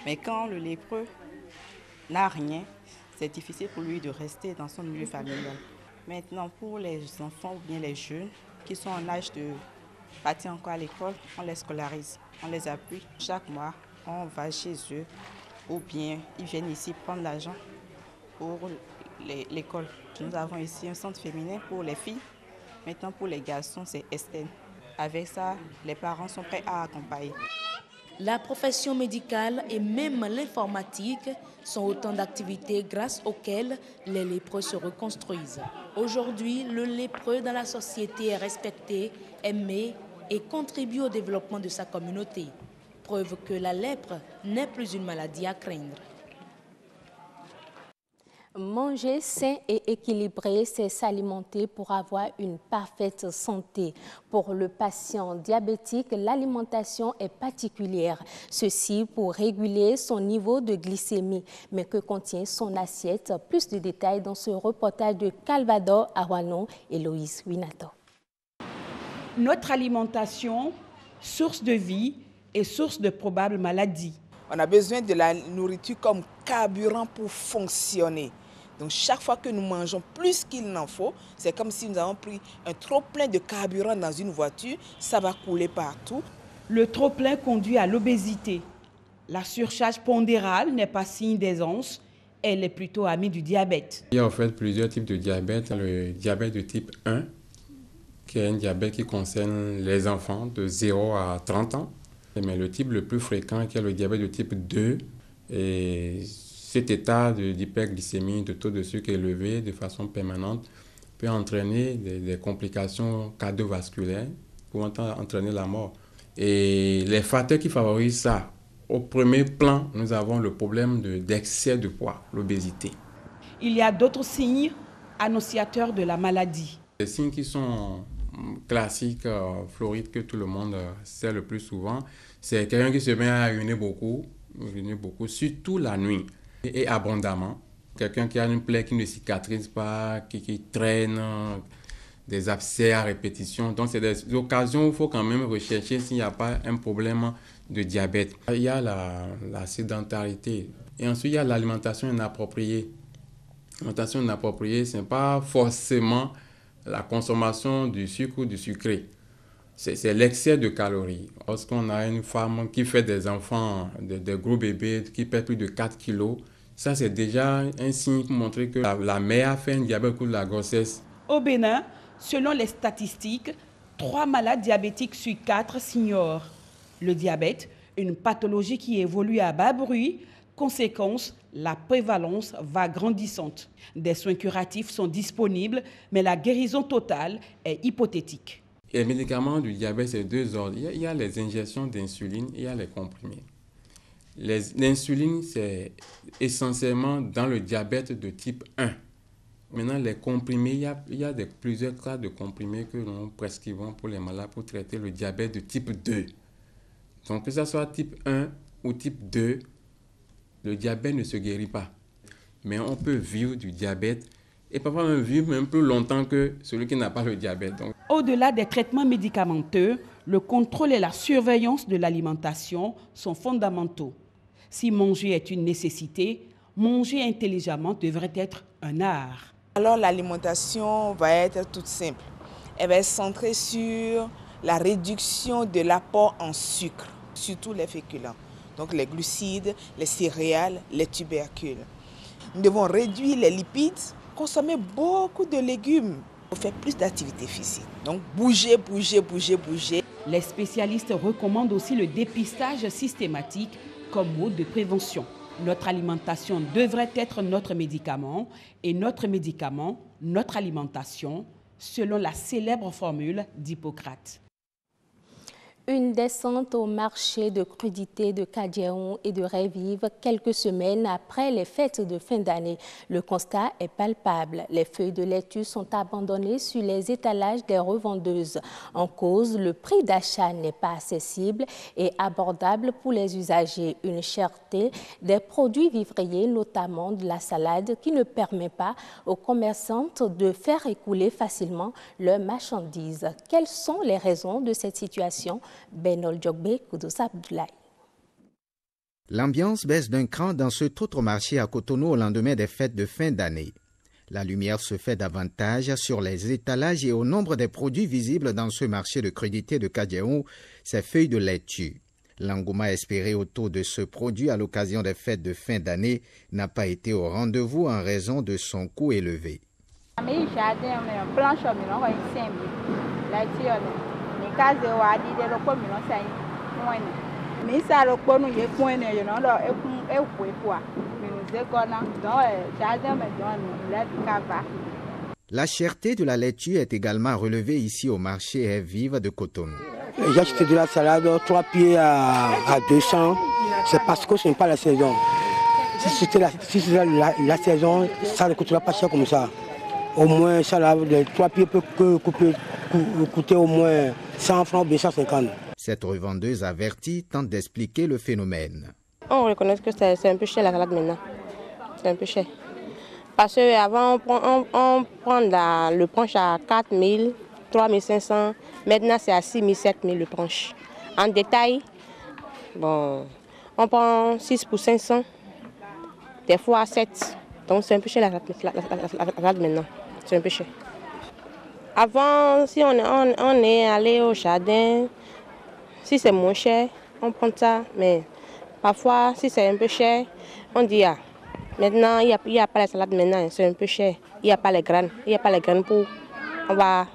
Mais quand le lépreux n'a rien, c'est difficile pour lui de rester dans son milieu familial. Maintenant, pour les enfants ou bien les jeunes qui sont en âge de partir encore à l'école, on les scolarise, on les appuie. Chaque mois, on va chez eux ou bien ils viennent ici prendre l'argent pour l'école. Nous avons ici un centre féminin pour les filles. Maintenant, pour les garçons, c'est Estelle. Avec ça, les parents sont prêts à accompagner. La profession médicale et même l'informatique sont autant d'activités grâce auxquelles les lépreux se reconstruisent. Aujourd'hui, le lépreux dans la société est respecté, aimé et contribue au développement de sa communauté. Preuve que la lèpre n'est plus une maladie à craindre. Manger sain et équilibré, c'est s'alimenter pour avoir une parfaite santé. Pour le patient diabétique, l'alimentation est particulière. Ceci pour réguler son niveau de glycémie. Mais que contient son assiette? Plus de détails dans ce reportage de Calvador Arwanon et Loïs Winato. Notre alimentation, source de vie et source de probables maladies. On a besoin de la nourriture comme carburant pour fonctionner. Donc chaque fois que nous mangeons plus qu'il n'en faut, c'est comme si nous avons pris un trop-plein de carburant dans une voiture, ça va couler partout. Le trop-plein conduit à l'obésité. La surcharge pondérale n'est pas signe d'aisance, elle est plutôt amie du diabète. Il y a en fait plusieurs types de diabète. Le diabète de type 1, qui est un diabète qui concerne les enfants de 0 à 30 ans. Mais le type le plus fréquent, qui est le diabète de type 2, et cet état d'hyperglycémie, de taux de sucre élevé de façon permanente, peut entraîner des complications cardiovasculaires, pouvant entraîner la mort. Et les facteurs qui favorisent ça, au premier plan, nous avons le problème d'excès de poids, l'obésité. Il y a d'autres signes annonciateurs de la maladie. Les signes qui sont classiques, florides, que tout le monde sait le plus souvent, c'est quelqu'un qui se met à uriner beaucoup, surtout la nuit. Et abondamment. Quelqu'un qui a une plaie qui ne cicatrise pas, qui traîne, des abcès à répétition. Donc, c'est des occasions où il faut quand même rechercher s'il n'y a pas un problème de diabète. Il y a la sédentarité. Et ensuite, il y a l'alimentation inappropriée. L'alimentation inappropriée, ce n'est pas forcément la consommation du sucre ou du sucré. C'est l'excès de calories. Lorsqu'on a une femme qui fait des enfants, des gros bébés qui pèsent plus de 4 kilos, ça c'est déjà un signe pour montrer que la mère a fait un diabète au cours de la grossesse. Au Bénin, selon les statistiques, 3 malades diabétiques sur 4 s'ignorent. Le diabète, une pathologie qui évolue à bas bruit, conséquence, la prévalence va grandissante. Des soins curatifs sont disponibles, mais la guérison totale est hypothétique. Les médicaments du diabète, c'est 2 ordres. Il y a les injections d'insuline et il y a les comprimés. L'insuline, c'est essentiellement dans le diabète de type 1. Maintenant, les comprimés, il y a plusieurs cas de comprimés que nous prescrivons pour les malades pour traiter le diabète de type 2. Donc, que ce soit type 1 ou type 2, le diabète ne se guérit pas. Mais on peut vivre du diabète et parfois même vivre même plus longtemps que celui qui n'a pas le diabète. Au-delà des traitements médicamenteux, le contrôle et la surveillance de l'alimentation sont fondamentaux. Si manger est une nécessité, manger intelligemment devrait être un art. Alors l'alimentation va être toute simple. Elle va être centrée sur la réduction de l'apport en sucre, surtout les féculents. Donc les glucides, les céréales, les tubercules. Nous devons réduire les lipides, consommer beaucoup de légumes. Il faut faire plus d'activité physique. Donc bouger. Les spécialistes recommandent aussi le dépistage systématique comme mode de prévention. Notre alimentation devrait être notre médicament et notre médicament, notre alimentation, selon la célèbre formule d'Hippocrate. Une descente au marché de crudités de Kadiaon et de Révive quelques semaines après les fêtes de fin d'année. Le constat est palpable. Les feuilles de laitue sont abandonnées sur les étalages des revendeuses. En cause, le prix d'achat n'est pas accessible et abordable pour les usagers. Une cherté des produits vivriers, notamment de la salade, qui ne permet pas aux commerçantes de faire écouler facilement leurs marchandises. Quelles sont les raisons de cette situation? Benol Djogbe, Koudous Abdoulaye. L'ambiance baisse d'un cran dans ce autre marché à Cotonou au lendemain des fêtes de fin d'année. La lumière se fait davantage sur les étalages et au nombre des produits visibles dans ce marché de crudités de Kadiaon, ces feuilles de laitue. L'engouement espéré autour de ce produit à l'occasion des fêtes de fin d'année n'a pas été au rendez-vous en raison de son coût élevé. La cherté de la laitue est également relevée ici au marché Vive de Cotonou. J'ai acheté de la salade 3 pieds à 200, c'est parce que ce n'est pas la saison. Si c'était la saison, ça ne coûtera pas cher comme ça. Au moins, ça, les 3 pieds peut coûter au moins 100 francs ou 250. Cette revendeuse avertie tente d'expliquer le phénomène. On reconnaît que c'est un peu cher la salade maintenant. C'est un peu cher. Parce qu'avant, on prend le planche à 4 000, 3 500. Maintenant, c'est à 6 000, 7 000 le planche. En détail, bon, on prend 6 pour 500, des fois 7. Donc, c'est un peu cher la salade maintenant. C'est un peu cher. Avant, si on est allé au jardin, si c'est moins cher, on prend ça. Mais parfois, si c'est un peu cher, on dit ah, maintenant, il n'y a pas la salade maintenant, c'est un peu cher. Il n'y a pas les graines. Il n'y a pas les graines pour... On va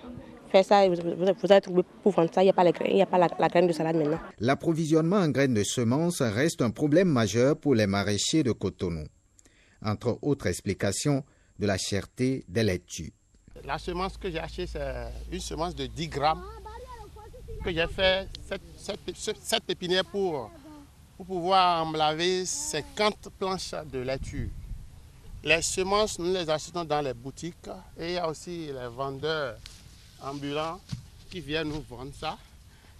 faire ça, vous allez trouver pour vendre ça, il n'y a pas la graine de salade maintenant. L'approvisionnement en graines de semences reste un problème majeur pour les maraîchers de Cotonou. Entre autres explications de la cherté des laitues. La semence que j'ai achetée, c'est une semence de 10 grammes que j'ai fait 7 pépinières pour pouvoir emblaver 50 planches de laitue. Les semences, nous les achetons dans les boutiques et il y a aussi les vendeurs ambulants qui viennent nous vendre ça.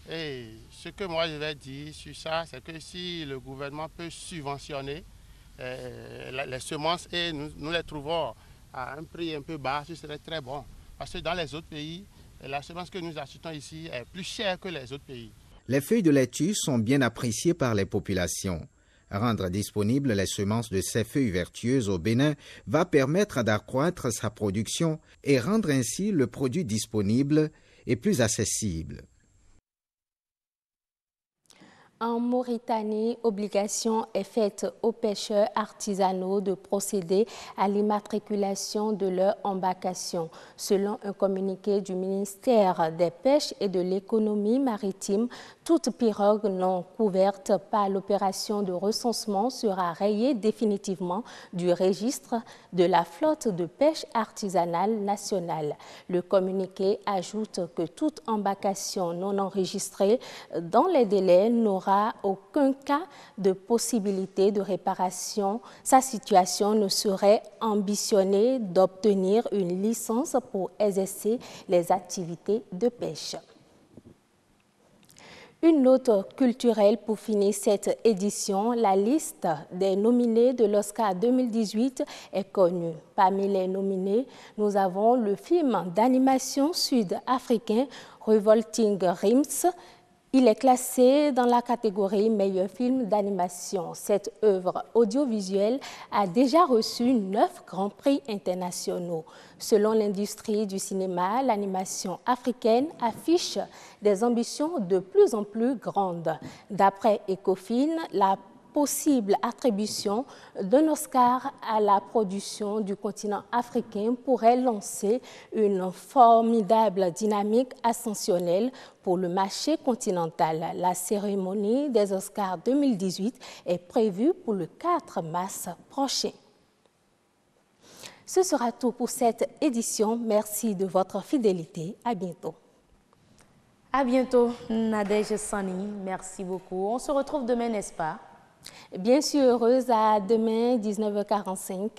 Et ce que moi je vais dire sur ça, c'est que si le gouvernement peut subventionner les semences et nous les trouvons à un prix un peu bas, ce serait très bon. Parce que dans les autres pays, la semence que nous achetons ici est plus chère que les autres pays. Les feuilles de laitue sont bien appréciées par les populations. Rendre disponibles les semences de ces feuilles vertueuses au Bénin va permettre d'accroître sa production et rendre ainsi le produit disponible et plus accessible. En Mauritanie, obligation est faite aux pêcheurs artisanaux de procéder à l'immatriculation de leur embarcation. Selon un communiqué du ministère des Pêches et de l'Économie maritime, toute pirogue non couverte par l'opération de recensement sera rayée définitivement du registre de la flotte de pêche artisanale nationale. Le communiqué ajoute que toute embarcation non enregistrée dans les délais n'aura aucun cas de possibilité de réparation. Sa situation ne serait ambitionnée d'obtenir une licence pour exercer les activités de pêche. Une note culturelle pour finir cette édition, la liste des nominés de l'Oscar 2018 est connue. Parmi les nominés, nous avons le film d'animation sud-africain Revolting Rims. Il est classé dans la catégorie meilleur film d'animation. Cette œuvre audiovisuelle a déjà reçu 9 grands prix internationaux. Selon l'industrie du cinéma, l'animation africaine affiche des ambitions de plus en plus grandes. D'après Ecofin, la possible attribution d'un Oscar à la production du continent africain pourrait lancer une formidable dynamique ascensionnelle pour le marché continental. La cérémonie des Oscars 2018 est prévue pour le 4 mars prochain. Ce sera tout pour cette édition. Merci de votre fidélité. À bientôt. À bientôt, Nadège Sani. Merci beaucoup. On se retrouve demain, n'est-ce pas? Bien sûr, heureuse. À demain, 19h45.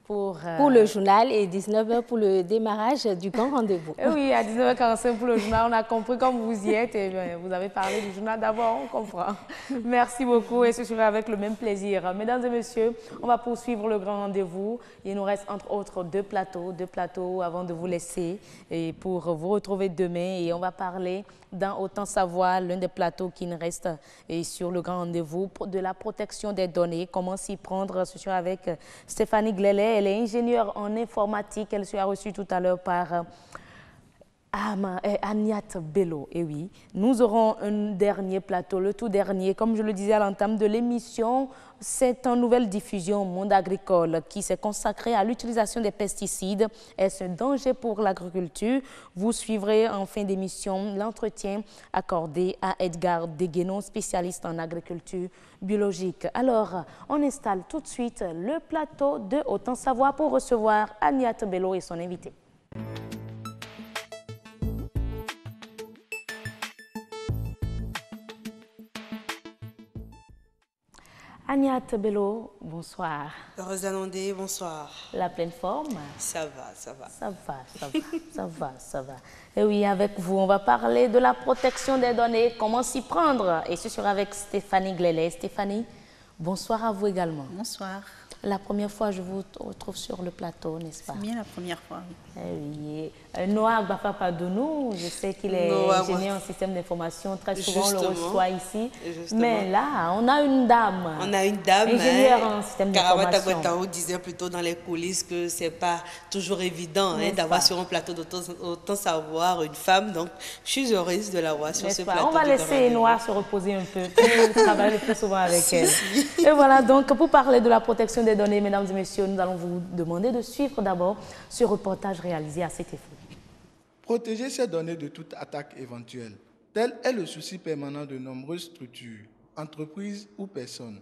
Pour le journal et 19h pour le démarrage du grand rendez-vous. Oui, à 19h45 pour le journal, on a compris comme vous y êtes. Et bien, vous avez parlé du journal d'abord, on comprend. Merci beaucoup et ce sera avec le même plaisir. Mesdames et messieurs, on va poursuivre le grand rendez-vous. Il nous reste entre autres deux plateaux avant de vous laisser et pour vous retrouver demain. Et on va parler dans Autant Savoir, l'un des plateaux qui nous reste et sur le grand rendez-vous de la protection des données. Comment s'y prendre? Ce sera avec Stéphanie Glélé. Elle est ingénieure en informatique. Elle sera reçue tout à l'heure par Agnat Bello. Et oui, nous aurons un dernier plateau, le tout dernier. Comme je le disais à l'entame de l'émission, c'est une nouvelle diffusion Monde agricole qui s'est consacrée à l'utilisation des pesticides. Est-ce un danger pour l'agriculture? Vous suivrez en fin d'émission l'entretien accordé à Edgar Deguenon, spécialiste en agriculture biologique. Alors, on installe tout de suite le plateau de Autant Savoir pour recevoir Agnat Bello et son invité. Agnat Bello, bonsoir. Heureuse d'annoncer, bonsoir. La pleine forme? Ça va, ça va. Ça va, ça va, ça va, ça va. Et oui, avec vous, on va parler de la protection des données, comment s'y prendre. Et ce sera avec Stéphanie Glélé. Stéphanie, bonsoir à vous également. Bonsoir. La première fois, je vous retrouve sur le plateau, n'est-ce pas? C'est bien la première fois, oui. Eh oui. Noah Bafapadounou, je sais qu'il est ingénieur en système d'information. Très souvent, on le reçoit ici. Justement. Mais là, on a une dame. On a une dame. Ingénieure en système d'information. Karamata Guetao disait plutôt dans les coulisses que ce n'est pas toujours évident d'avoir sur un plateau d'Autant Savoir une femme. Donc, je suis heureuse de l'avoir sur ce plateau. On va laisser Noah se reposer un peu. On travaille le plus souvent avec elle. Et voilà, donc, pour parler de la protection des données, mesdames et messieurs, nous allons vous demander de suivre d'abord ce reportage réalisé à cet effet. Protéger ces données de toute attaque éventuelle, tel est le souci permanent de nombreuses structures, entreprises ou personnes.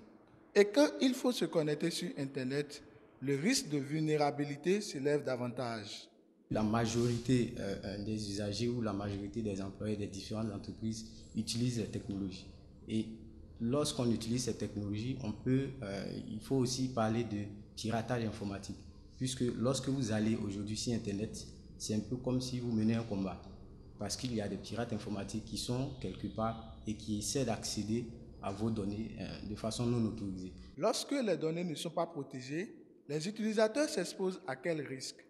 Et quand il faut se connecter sur Internet, le risque de vulnérabilité s'élève davantage. La majorité des usagers ou la majorité des employés des différentes entreprises utilisent les technologies. Et lorsqu'on utilise ces technologies, il faut aussi parler de piratage informatique. Puisque lorsque vous allez aujourd'hui sur Internet, c'est un peu comme si vous menez un combat. Parce qu'il y a des pirates informatiques qui sont quelque part et qui essaient d'accéder à vos données de façon non autorisée. Lorsque les données ne sont pas protégées, les utilisateurs s'exposent à quel risque?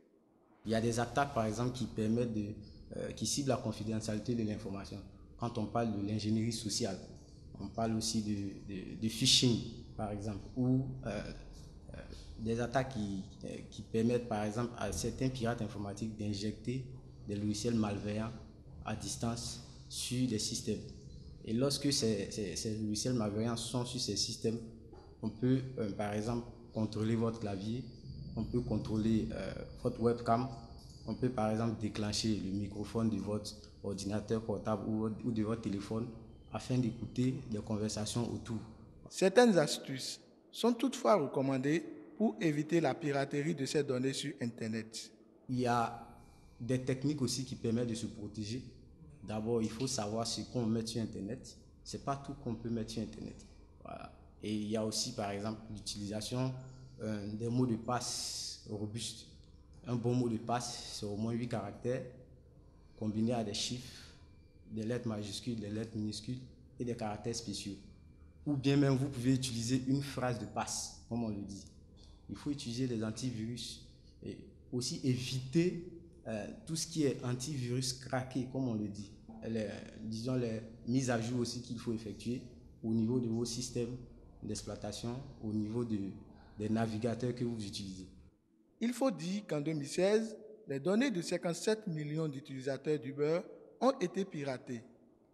Il y a des attaques, par exemple, qui ciblent la confidentialité de l'information. Quand on parle de l'ingénierie sociale, on parle aussi de phishing, par exemple, ou des attaques qui permettent, par exemple, à certains pirates informatiques d'injecter des logiciels malveillants à distance sur des systèmes. Et lorsque ces logiciels malveillants sont sur ces systèmes, on peut, par exemple, contrôler votre clavier, on peut contrôler votre webcam, on peut, par exemple, déclencher le microphone de votre ordinateur portable ou de votre téléphone afin d'écouter des conversations autour. Certaines astuces sont toutefois recommandées pour éviter la piraterie de ces données sur Internet. Il y a des techniques aussi qui permettent de se protéger. D'abord, il faut savoir ce qu'on met sur Internet. Ce n'est pas tout qu'on peut mettre sur Internet. Voilà. Et il y a aussi, par exemple, l'utilisation des mots de passe robustes. Un bon mot de passe, c'est au moins 8 caractères, combinés à des chiffres, des lettres majuscules, des lettres minuscules et des caractères spéciaux. Ou bien même, vous pouvez utiliser une phrase de passe, comme on le dit. Il faut utiliser des antivirus et aussi éviter tout ce qui est antivirus craqué, comme on le dit. Disons les mises à jour aussi qu'il faut effectuer au niveau de vos systèmes d'exploitation, au niveau des navigateurs que vous utilisez. Il faut dire qu'en 2016, les données de 57 millions d'utilisateurs d'Uber ont été piratées.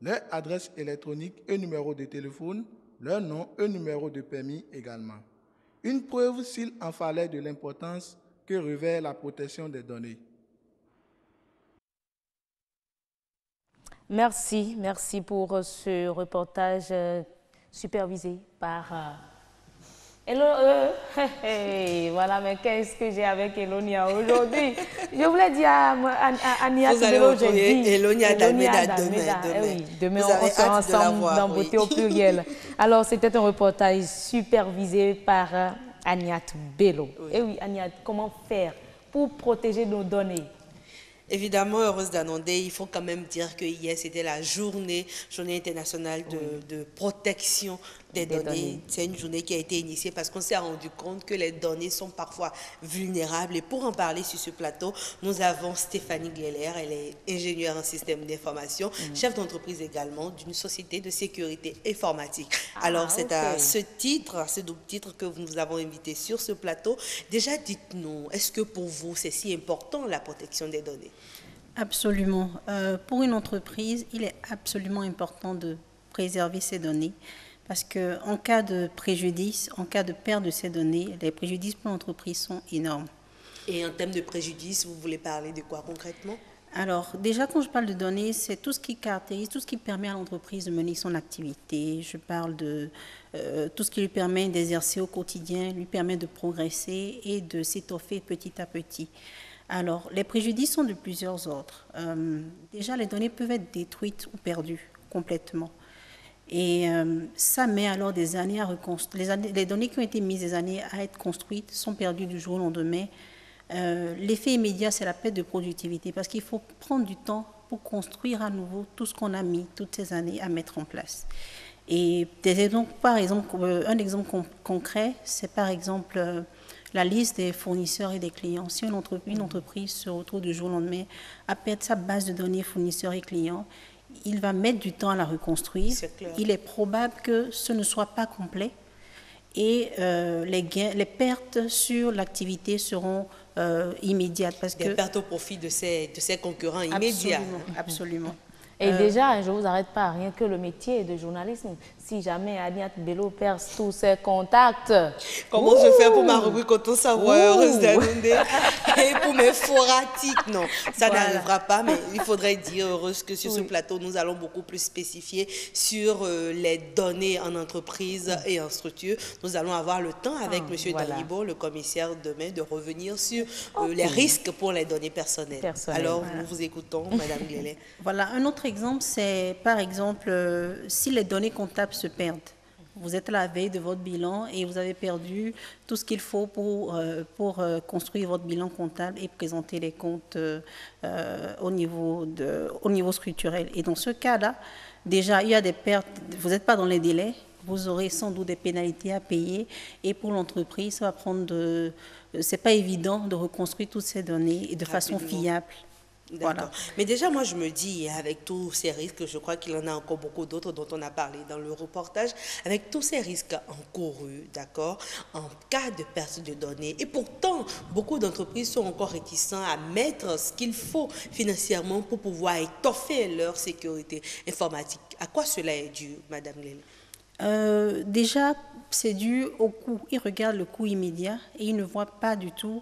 Leur adresse électronique et numéro de téléphone, leur nom et numéro de permis également. Une preuve s'il en fallait de l'importance que revêt la protection des données. Merci pour ce reportage supervisé par Hello, voilà, mais qu'est-ce que j'ai avec Elonia aujourd'hui? Je voulais dire à Aniat Bello, j'ai dit Elonia Dalmeda demain. Oui, demain on sera ensemble dans Beauté au pluriel. Alors, c'était un reportage supervisé par Aniat Bello. Et oui, Aniat, comment faire pour protéger nos données? Évidemment, heureuse d'annoncer, il faut quand même dire que hier, c'était la journée internationale de protection des données. C'est une journée qui a été initiée parce qu'on s'est rendu compte que les données sont parfois vulnérables. Et pour en parler sur ce plateau, nous avons Stéphanie Gleller, elle est ingénieure en système d'information, chef d'entreprise également d'une société de sécurité informatique. Alors, c'est à ce titre, à ce double titre que nous avons invité sur ce plateau. Déjà, dites-nous, est-ce que pour vous, c'est si important la protection des données? Absolument. Pour une entreprise, il est absolument important de préserver ces données parce qu'en cas de préjudice, en cas de perte de ces données, les préjudices pour l'entreprise sont énormes. Et en termes de préjudice, vous voulez parler de quoi concrètement? Alors, déjà, quand je parle de données, c'est tout ce qui caractérise, tout ce qui permet à l'entreprise de mener son activité. Je parle de tout ce qui lui permet d'exercer au quotidien, lui permet de progresser et de s'étoffer petit à petit. Alors, les préjudices sont de plusieurs ordres. Déjà, les données peuvent être détruites ou perdues complètement. Et ça met alors des années à reconstruire. Les données qui ont été mises des années à être construites sont perdues du jour au lendemain. L'effet immédiat, c'est la perte de productivité parce qu'il faut prendre du temps pour construire à nouveau tout ce qu'on a mis toutes ces années à mettre en place. Et donc, par exemple, un exemple concret, c'est par exemple la liste des fournisseurs et des clients. Si une entreprise se retrouve du jour au lendemain à perdre sa base de données fournisseurs et clients, il va mettre du temps à la reconstruire. Il est probable que ce ne soit pas complet et les pertes sur l'activité seront immédiates. Des pertes au profit de ses concurrents immédiats. Absolument. Et déjà, je ne vous arrête pas, rien que le métier de journalisme, si jamais Aniat Bello perd tous ses contacts. Comment je fais pour ma rubrique Autant savoir, heureuse d'annoncer, et pour mes foratiques? Non, ça n'arrivera pas, mais il faudrait dire, heureuse, que sur ce plateau, nous allons beaucoup plus spécifier sur les données en entreprise et en structure. Nous allons avoir le temps avec M. Dalibo, le commissaire demain, de revenir sur les risques pour les données personnelles. Alors, nous vous écoutons, Mme Gleller. Voilà, un autre exemple, c'est par exemple si les données comptables se perdent. Vous êtes à la veille de votre bilan et vous avez perdu tout ce qu'il faut pour construire votre bilan comptable et présenter les comptes au niveau structurel. Et dans ce cas-là, déjà, il y a des pertes. Vous n'êtes pas dans les délais. Vous aurez sans doute des pénalités à payer. Et pour l'entreprise, ça va prendre c'est pas évident de reconstruire toutes ces données et de façon fiable. Voilà. Mais déjà, moi, je me dis, avec tous ces risques, je crois qu'il y en a encore beaucoup d'autres dont on a parlé dans le reportage, avec tous ces risques encourus, d'accord, en cas de perte de données. Et pourtant, beaucoup d'entreprises sont encore réticents à mettre ce qu'il faut financièrement pour pouvoir étoffer leur sécurité informatique. À quoi cela est dû, Madame Gleller? Déjà, c'est dû au coût. Ils regardent le coût immédiat et ils ne voient pas du tout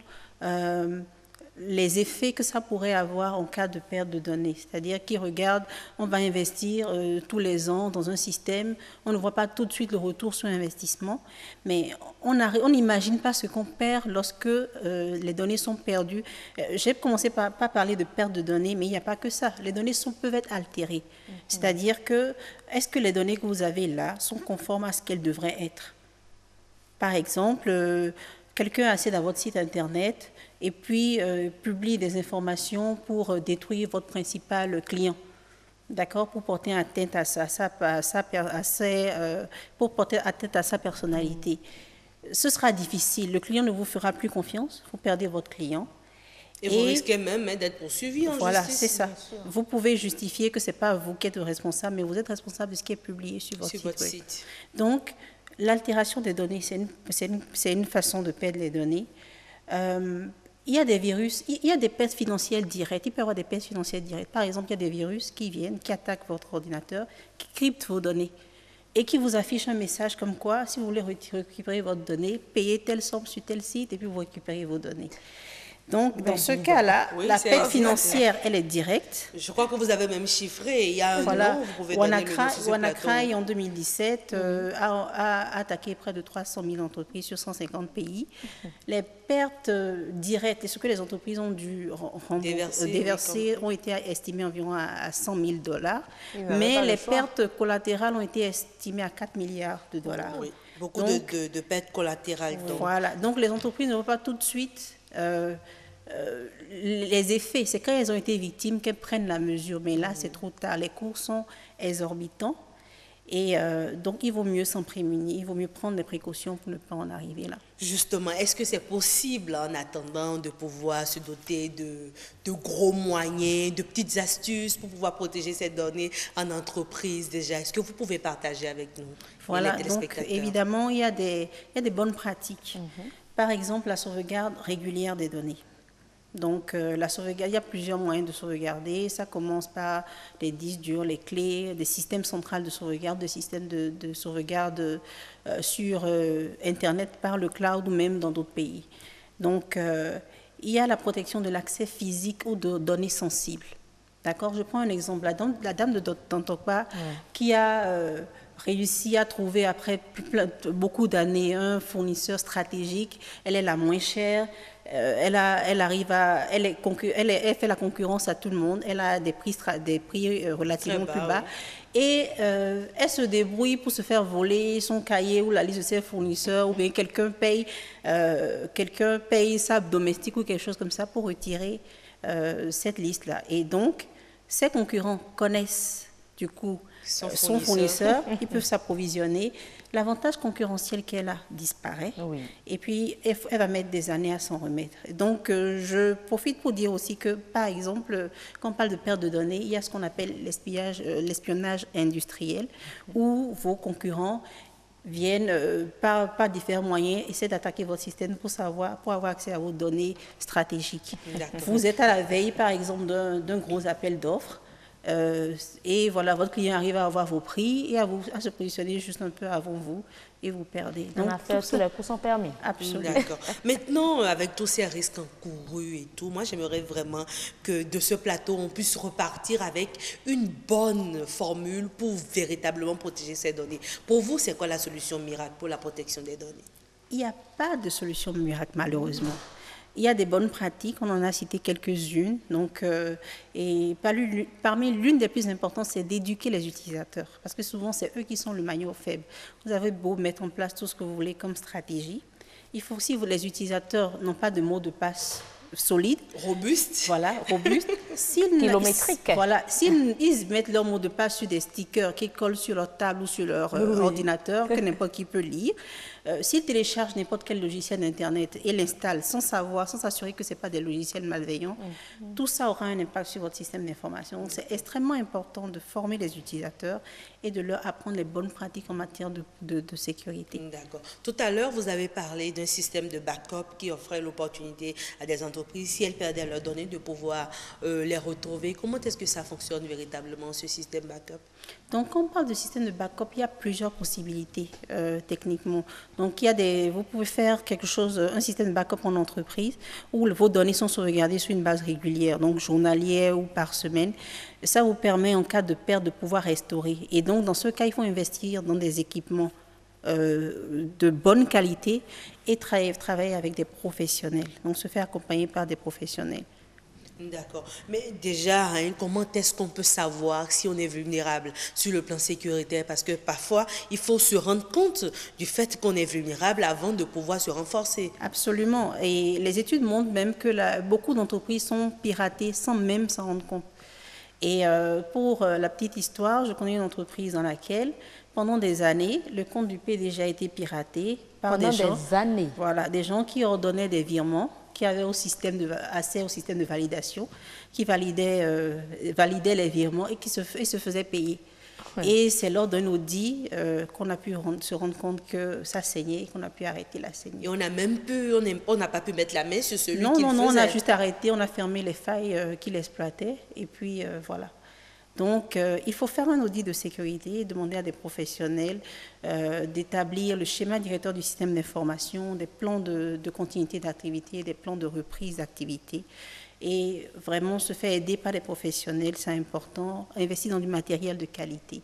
les effets que ça pourrait avoir en cas de perte de données. C'est-à-dire qu'ils regardent, on va investir tous les ans dans un système, on ne voit pas tout de suite le retour sur investissement, mais on n'imagine pas ce qu'on perd lorsque les données sont perdues. J'ai commencé par pas parler de perte de données, mais il n'y a pas que ça. Les données peuvent être altérées. C'est-à-dire que, est-ce que les données que vous avez là sont conformes à ce qu'elles devraient être? Par exemple, quelqu'un accède à votre site Internet et puis publie des informations pour détruire votre principal client, d'accord, pour porter atteinte à pour porter atteinte à sa personnalité. Ce sera difficile. Le client ne vous fera plus confiance. Vous perdez votre client. Et vous risquez même d'être poursuivi en justice. Voilà, c'est ça. Vous pouvez justifier que ce n'est pas vous qui êtes responsable, mais vous êtes responsable de ce qui est publié sur votre site. Donc, l'altération des données, c'est une façon de perdre les données. Il y a des virus, il y a des pertes financières directes. Il peut y avoir des pertes financières directes. Par exemple, il y a des virus qui viennent, qui attaquent votre ordinateur, qui cryptent vos données et qui vous affichent un message comme quoi, si vous voulez récupérer votre donnée, payez telle somme sur tel site et puis vous récupérez vos données. Donc, dans ce cas-là, la perte financière, elle est directe. Je crois que vous avez même chiffré. Il y a un nom, vous pouvez donner le nom sur ce WannaCry, en 2017, a attaqué près de 300 000 entreprises sur 150 pays. Les pertes directes et ce que les entreprises ont dû déverser ont été estimées environ à 100 000 $. Mais les pertes collatérales ont été estimées à 4 milliards $. Oui, beaucoup de pertes collatérales. Donc. Voilà. Donc, les entreprises ne vont pas tout de suite... les effets, c'est quand elles ont été victimes qu'elles prennent la mesure, mais là c'est trop tard, les coûts sont exorbitants et donc il vaut mieux s'en prémunir, il vaut mieux prendre des précautions pour ne pas en arriver là. Justement, est-ce que c'est possible en attendant de pouvoir se doter de gros moyens, de petites astuces pour pouvoir protéger ces données en entreprise déjà? Est-ce que vous pouvez partager avec nous? Voilà, donc évidemment il y a des bonnes pratiques. Par exemple, la sauvegarde régulière des données. Donc, la sauvegarde, il y a plusieurs moyens de sauvegarder. Ça commence par les disques durs, les clés, des systèmes centraux de sauvegarde, des systèmes de sauvegarde sur Internet, par le cloud ou même dans d'autres pays. Donc, il y a la protection de l'accès physique ou de données sensibles. D'accord? Je prends un exemple. La dame de Dantokpa qui a... réussi à trouver après beaucoup d'années un fournisseur stratégique, elle est la moins chère, elle fait la concurrence à tout le monde, elle a des prix relativement plus bas et elle se débrouille pour se faire voler son cahier ou la liste de ses fournisseurs ou bien quelqu'un paye sa domestique ou quelque chose comme ça pour retirer cette liste-là. Et donc, ses concurrents connaissent du coup son fournisseur, ils peuvent s'approvisionner. L'avantage concurrentiel qu'elle a disparaît et puis elle va mettre des années à s'en remettre. Donc je profite pour dire aussi que par exemple quand on parle de perte de données, il y a ce qu'on appelle l'espionnage industriel où vos concurrents viennent par différents moyens essayer d'attaquer votre système pour avoir accès à vos données stratégiques. Vous êtes à la veille par exemple d'un gros appel d'offres. Et voilà, votre client arrive à avoir vos prix et à se positionner juste un peu avant vous et vous perdez. Donc, on a fait aussi les coûts sont permis. Absolument. D'accord. Maintenant, avec tous ces risques encourus et tout, moi j'aimerais vraiment que de ce plateau, on puisse repartir avec une bonne formule pour véritablement protéger ces données. Pour vous, c'est quoi la solution miracle pour la protection des données? Il n'y a pas de solution miracle, malheureusement. Il y a des bonnes pratiques, on en a cité quelques-unes. Donc, et parmi l'une des plus importantes, c'est d'éduquer les utilisateurs. Parce que souvent, c'est eux qui sont le maillon faible. Vous avez beau mettre en place tout ce que vous voulez comme stratégie. Il faut aussi que les utilisateurs n'ont pas de mot de passe solide. Robuste. Voilà, robuste. Kilométrique. Voilà, s'ils mettent leur mot de passe sur des stickers qui collent sur leur table ou sur leur ordinateur, que n'importe qui peut lire, s'ils téléchargent n'importe quel logiciel d'Internet et l'installent sans s'assurer que ce n'est pas des logiciels malveillants, tout ça aura un impact sur votre système d'information. C'est extrêmement important de former les utilisateurs et de leur apprendre les bonnes pratiques en matière de sécurité. D'accord. Tout à l'heure, vous avez parlé d'un système de backup qui offrait l'opportunité à des entreprises, si elles perdaient leurs données, de pouvoir les retrouver. Comment est-ce que ça fonctionne véritablement, ce système backup? Donc, quand on parle de système de backup, il y a plusieurs possibilités techniquement. Donc, vous pouvez faire quelque chose, un système de backup en entreprise où vos données sont sauvegardées sur une base régulière, donc journalière ou par semaine. Ça vous permet, en cas de perte, de pouvoir restaurer. Et donc, dans ce cas, il faut investir dans des équipements de bonne qualité et travailler avec des professionnels. Donc, se faire accompagner par des professionnels. D'accord. Mais déjà, comment est-ce qu'on peut savoir si on est vulnérable sur le plan sécuritaire? Parce que parfois, il faut se rendre compte du fait qu'on est vulnérable avant de pouvoir se renforcer. Absolument. Et les études montrent même que beaucoup d'entreprises sont piratées sans même s'en rendre compte. Et pour la petite histoire, je connais une entreprise dans laquelle, pendant des années, le compte du PDG a été piraté par des gens qui ordonnaient des virements, qui avaient accès au système de validation, qui validaient les virements et qui se faisaient payer. Ouais. Et c'est lors d'un audit qu'on a pu se rendre compte que ça saignait et qu'on a pu arrêter la saignée. Et on n'a pas pu mettre la main sur celui qui le faisait. Non, on a juste arrêté, on a fermé les failles qu'il exploitait et puis voilà. Donc, il faut faire un audit de sécurité et demander à des professionnels d'établir le schéma directeur du système d'information, des plans de continuité d'activité, des plans de reprise d'activité. Et vraiment se faire aider par des professionnels, c'est important, investir dans du matériel de qualité.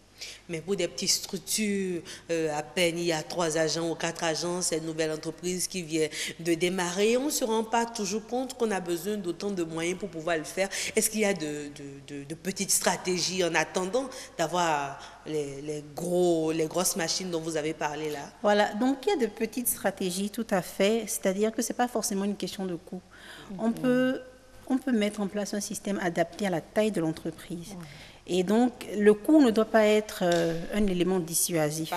Mais pour des petites structures, à peine il y a 3 agents ou 4 agents, c'est une nouvelle entreprise qui vient de démarrer, on ne se rend pas toujours compte qu'on a besoin d'autant de moyens pour pouvoir le faire. Est-ce qu'il y a de petites stratégies en attendant d'avoir les grosses machines dont vous avez parlé là? Voilà, donc il y a de petites stratégies tout à fait, c'est-à-dire que ce n'est pas forcément une question de coût. On peut mettre en place un système adapté à la taille de l'entreprise. Et donc, le coût ne doit pas être un élément dissuasif.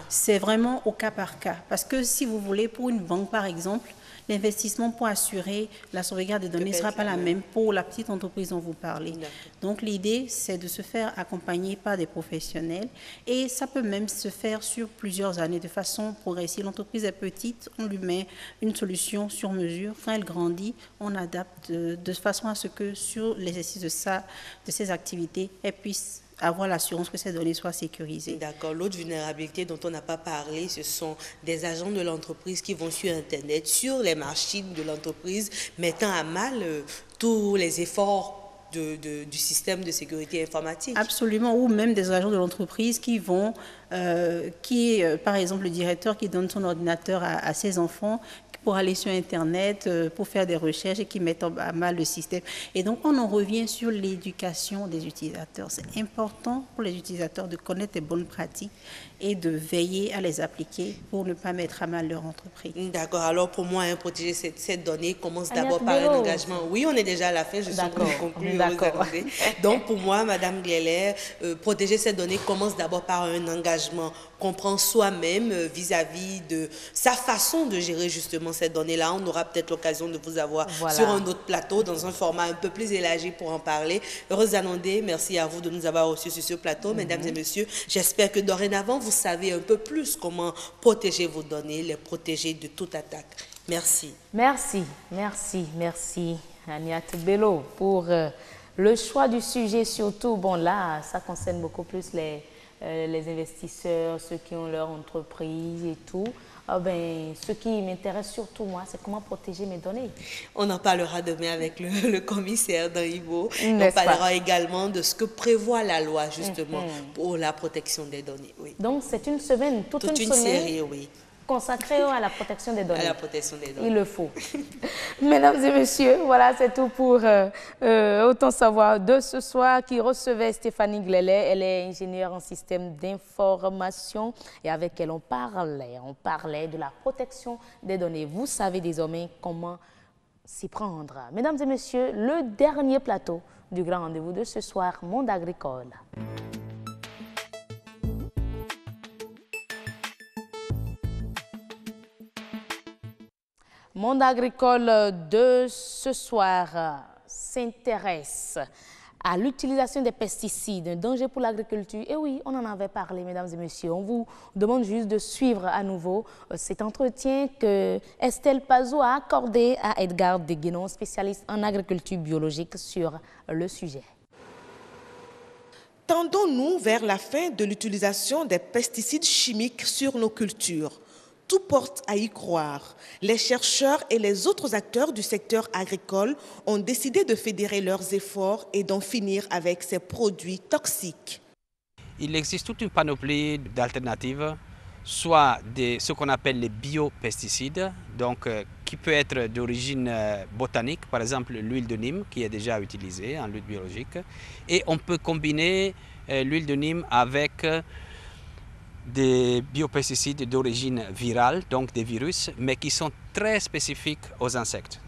C'est vraiment au cas par cas. Parce que si vous voulez, pour une banque, par exemple, l'investissement pour assurer la sauvegarde des données ne sera pas la même pour la petite entreprise dont vous parlez. Donc, l'idée, c'est de se faire accompagner par des professionnels et ça peut même se faire sur plusieurs années de façon progressive. L'entreprise est petite, on lui met une solution sur mesure. Quand elle grandit, on adapte de façon à ce que sur l'exercice de ces activités, elle puisse avoir l'assurance que ces données soient sécurisées. D'accord. L'autre vulnérabilité dont on n'a pas parlé, ce sont des agents de l'entreprise qui vont sur Internet, sur les machines de l'entreprise, mettant à mal tous les efforts du système de sécurité informatique. Absolument, ou même des agents de l'entreprise qui vont, par exemple le directeur qui donne son ordinateur à ses enfants, pour aller sur Internet, pour faire des recherches et qui mettent à mal le système. Et donc, on en revient sur l'éducation des utilisateurs. C'est important pour les utilisateurs de connaître les bonnes pratiques et de veiller à les appliquer pour ne pas mettre à mal leur entreprise. D'accord. Alors, pour moi, protéger cette donnée commence d'abord par un engagement. Oui, on est déjà à la fin, je suis en train de conclure. Donc, pour moi, Madame Gleyler, protéger cette donnée commence d'abord par un engagement qu'on prend soi-même vis-à-vis de sa façon de gérer justement ces données-là. On aura peut-être l'occasion de vous avoir sur un autre plateau, dans un format un peu plus élargi pour en parler. Heureuse Danondé, merci à vous de nous avoir reçus sur ce plateau. Mesdames et messieurs, j'espère que dorénavant, vous savez un peu plus comment protéger vos données, les protéger de toute attaque. Merci. Merci, Aniat Bello, pour le choix du sujet surtout. Bon, là, ça concerne beaucoup plus les investisseurs, ceux qui ont leur entreprise et tout. Ce qui m'intéresse surtout, moi, c'est comment protéger mes données. On en parlera demain avec le commissaire d'Ivo. On parlera également de ce que prévoit la loi, justement, pour la protection des données. Oui. Donc, c'est une semaine, toute une semaine série, oui, consacrée à la protection des données. À la protection des données. Il le faut. Mesdames et messieurs, voilà, c'est tout pour Autant savoir de ce soir qui recevait Stéphanie Gleyler. Elle est ingénieure en système d'information et avec elle, on parlait de la protection des données. Vous savez désormais comment s'y prendre. Mesdames et messieurs, le dernier plateau du grand rendez-vous de ce soir, Monde agricole. Monde agricole de ce soir s'intéresse à l'utilisation des pesticides, un danger pour l'agriculture. Et oui, on en avait parlé, mesdames et messieurs. On vous demande juste de suivre à nouveau cet entretien que Estelle Pazou a accordé à Edgar Deguenon, spécialiste en agriculture biologique, sur le sujet. Tendons-nous vers la fin de l'utilisation des pesticides chimiques sur nos cultures. Tout porte à y croire. Les chercheurs et les autres acteurs du secteur agricole ont décidé de fédérer leurs efforts et d'en finir avec ces produits toxiques. Il existe toute une panoplie d'alternatives, soit ce qu'on appelle les biopesticides, donc qui peut être d'origine botanique, par exemple l'huile de Nîmes qui est déjà utilisée en lutte biologique, et on peut combiner l'huile de Nîmes avec des biopesticides d'origine virale, donc des virus, mais qui sont très spécifiques aux insectes.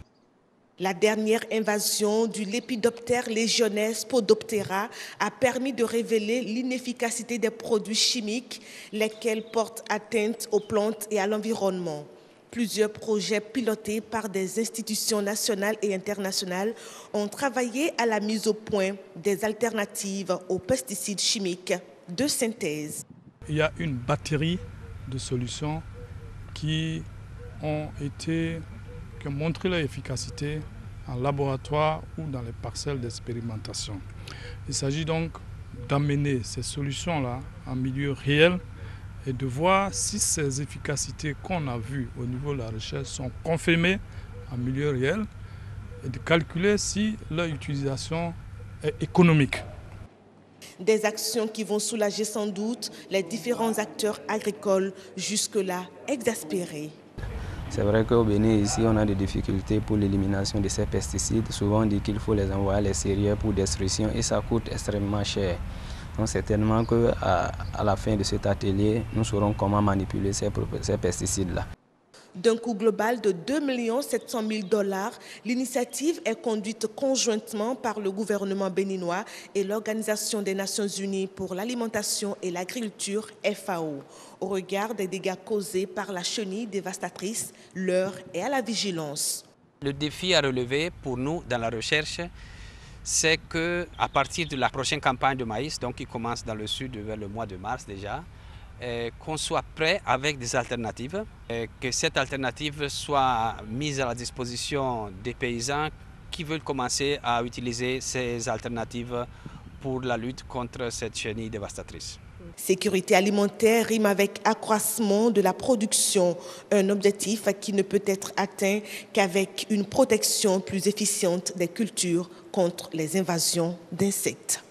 La dernière invasion du Lépidoptère legionnaire Spodoptera a permis de révéler l'inefficacité des produits chimiques, lesquels portent atteinte aux plantes et à l'environnement. Plusieurs projets pilotés par des institutions nationales et internationales ont travaillé à la mise au point des alternatives aux pesticides chimiques de synthèse. Il y a une batterie de solutions qui ont montré leur efficacité en laboratoire ou dans les parcelles d'expérimentation. Il s'agit donc d'amener ces solutions-là en milieu réel et de voir si ces efficacités qu'on a vues au niveau de la recherche sont confirmées en milieu réel et de calculer si leur utilisation est économique. Des actions qui vont soulager sans doute les différents acteurs agricoles jusque-là exaspérés. C'est vrai qu'au Bénin, ici, on a des difficultés pour l'élimination de ces pesticides. Souvent, on dit qu'il faut les envoyer à l'extérieur pour destruction et ça coûte extrêmement cher. Donc, certainement qu'à la fin de cet atelier, nous saurons comment manipuler ces pesticides-là. D'un coût global de 2 700 000 $, l'initiative est conduite conjointement par le gouvernement béninois et l'Organisation des Nations Unies pour l'alimentation et l'agriculture, FAO. Au regard des dégâts causés par la chenille dévastatrice, l'heure est à la vigilance. Le défi à relever pour nous dans la recherche, c'est qu'à partir de la prochaine campagne de maïs, donc qui commence dans le sud vers le mois de mars déjà, qu'on soit prêt avec des alternatives, que cette alternative soit mise à la disposition des paysans qui veulent commencer à utiliser ces alternatives pour la lutte contre cette chenille dévastatrice. Sécurité alimentaire rime avec accroissement de la production, un objectif qui ne peut être atteint qu'avec une protection plus efficiente des cultures contre les invasions d'insectes.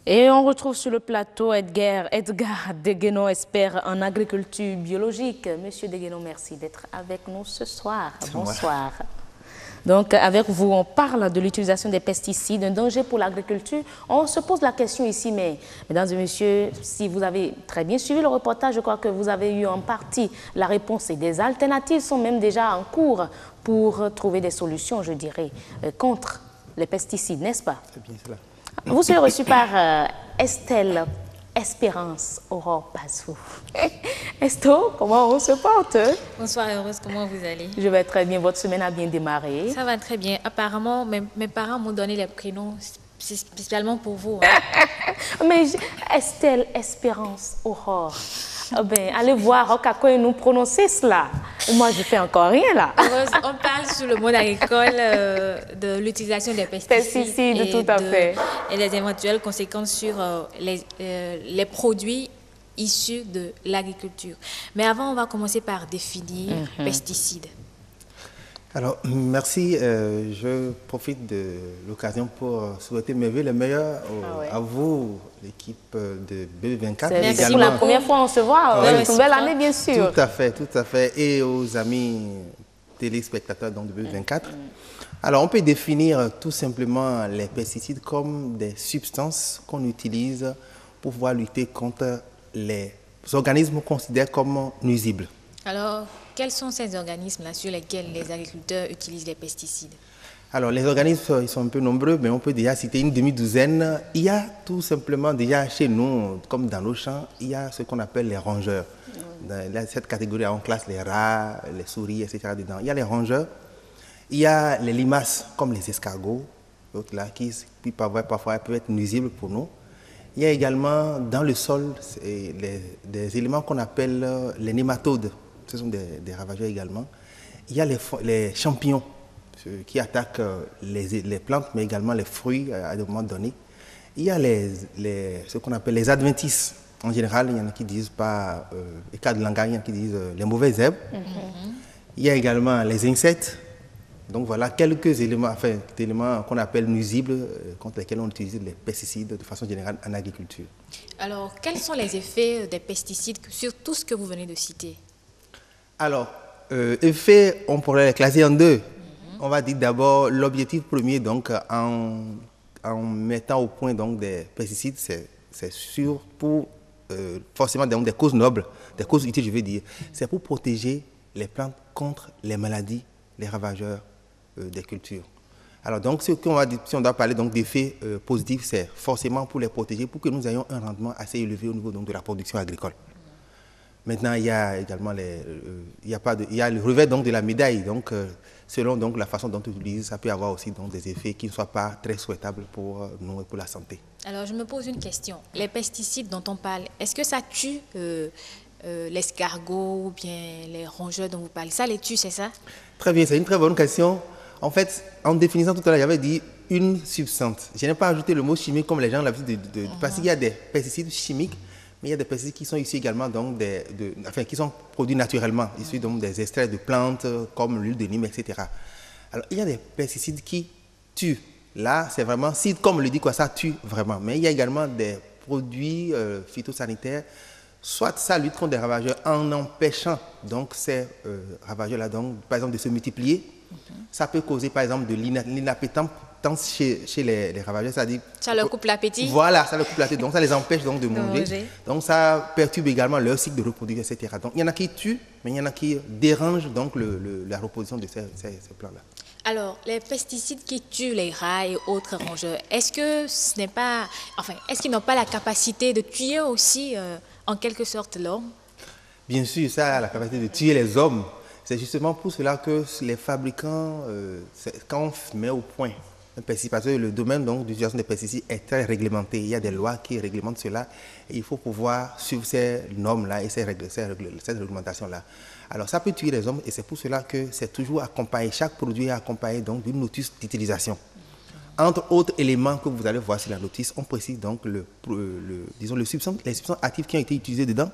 Et on retrouve sur le plateau Edgar Degueno, expert en agriculture biologique. Monsieur Degueno, merci d'être avec nous ce soir. Bonsoir. Donc, avec vous, on parle de l'utilisation des pesticides, un danger pour l'agriculture. On se pose la question ici, mais mesdames et messieurs, si vous avez très bien suivi le reportage, je crois que vous avez eu en partie la réponse et des alternatives sont même déjà en cours pour trouver des solutions, je dirais, contre les pesticides, n'est-ce pas? C'est bien cela. Vous serez reçu par Estelle Espérance Aurore Bazou. Esto, comment on se porte? Bonsoir, heureuse, comment vous allez? Je vais très bien, votre semaine a bien démarré. Ça va très bien. Apparemment, mes parents m'ont donné les prénoms spécialement pour vous. Hein. Mais Estelle Espérance Aurore. Ben, allez voir quand nous prononcer cela. Moi, je ne fais encore rien là. Heureuse, on parle sur le monde agricole de l'utilisation des pesticides et, tout à fait. Et les éventuelles conséquences sur les produits issus de l'agriculture. Mais avant, on va commencer par définir pesticides. Alors, merci. Je profite de l'occasion pour souhaiter mes vœux les meilleurs à vous, l'équipe de BB24. C'est pour la première fois on se voit. Nouvelle année, bien sûr. Tout à fait. Et aux amis téléspectateurs donc, de BB24. Alors, on peut définir tout simplement les pesticides comme des substances qu'on utilise pour pouvoir lutter contre les organismes considérés comme nuisibles. Alors, quels sont ces organismes-là sur lesquels les agriculteurs utilisent les pesticides? Alors, les organismes, ils sont un peu nombreux, mais on peut déjà citer une demi-douzaine. Il y a tout simplement déjà chez nous, comme dans nos champs, il y a ce qu'on appelle les rongeurs. Dans cette catégorie, on classe les rats, les souris, etc. dedans. Il y a les rongeurs. Il y a les limaces, comme les escargots, d'autres là, qui parfois peuvent être nuisibles pour nous. Il y a également dans le sol des éléments qu'on appelle les nématodes. Ce sont des ravageurs également. Il y a les champignons qui attaquent les plantes, mais également les fruits à des moments donnés. Il y a ce qu'on appelle les adventices. En général, il y en a qui disent pas, les cas de langage, il y en a qui disent les mauvaises herbes. Il y a également les insectes. Donc voilà quelques éléments, qu'on appelle nuisibles, contre lesquels on utilise les pesticides de façon générale en agriculture. Alors, quels sont les effets des pesticides sur tout ce que vous venez de citer? Alors, effets, on pourrait les classer en deux. On va dire d'abord l'objectif premier, donc en mettant au point donc, des pesticides, c'est sûr pour forcément donc, des causes nobles, des causes utiles, je veux dire. C'est pour protéger les plantes contre les maladies, les ravageurs des cultures. Alors donc, ce qu'on va dire, si on doit parler d'effets positifs, c'est forcément pour les protéger, pour que nous ayons un rendement assez élevé au niveau donc, de la production agricole. Maintenant, il y a également il y a le revers donc, de la médaille. Donc, selon donc, la façon dont on utilise, ça peut avoir aussi donc, des effets qui ne soient pas très souhaitables pour nous et pour la santé. Alors, je me pose une question. Les pesticides dont on parle, est-ce que ça tue l'escargot ou bien les rongeurs dont vous parlez? Ça les tue, c'est ça? Très bien, c'est une très bonne question. En fait, en définissant tout à l'heure, j'avais dit une substance. Je n'ai pas ajouté le mot chimique comme les gens l'habitude parce qu'il y a des pesticides chimiques, mais il y a des pesticides qui sont issus également donc qui sont produits naturellement, issus donc des extraits de plantes comme l'huile de Nîmes, etc. Alors, il y a des pesticides qui tuent. Là, c'est vraiment, si comme le dit quoi, ça tue vraiment. Mais il y a également des produits phytosanitaires, soit ça lutte contre des ravageurs en empêchant donc ces ravageurs-là, donc par exemple de se multiplier. Ça peut causer par exemple de l'inappétence chez les ravageurs, c'est-à-dire ça leur coupe l'appétit. Voilà, ça leur coupe l'appétit, donc ça les empêche donc de manger. Donc ça perturbe également leur cycle de reproduction, etc. Donc il y en a qui tuent, mais il y en a qui dérangent donc la reproduction de ces plants-là. Alors, les pesticides qui tuent les rats et autres rongeurs, est-ce que ce n'est pas, est-ce qu'ils n'ont pas la capacité de tuer aussi, en quelque sorte, l'homme? Bien sûr, ça a la capacité de tuer les hommes. C'est justement pour cela que les fabricants, quand on met au point un pesticide, parce que le domaine d'utilisation des pesticides est très réglementé, il y a des lois qui réglementent cela, et il faut pouvoir suivre ces normes-là et cette réglementation-là. Alors ça peut tuer les hommes et c'est pour cela que c'est toujours accompagné, chaque produit est accompagné donc d'une notice d'utilisation. Entre autres éléments que vous allez voir sur la notice, on précise donc les substances actives qui ont été utilisées dedans.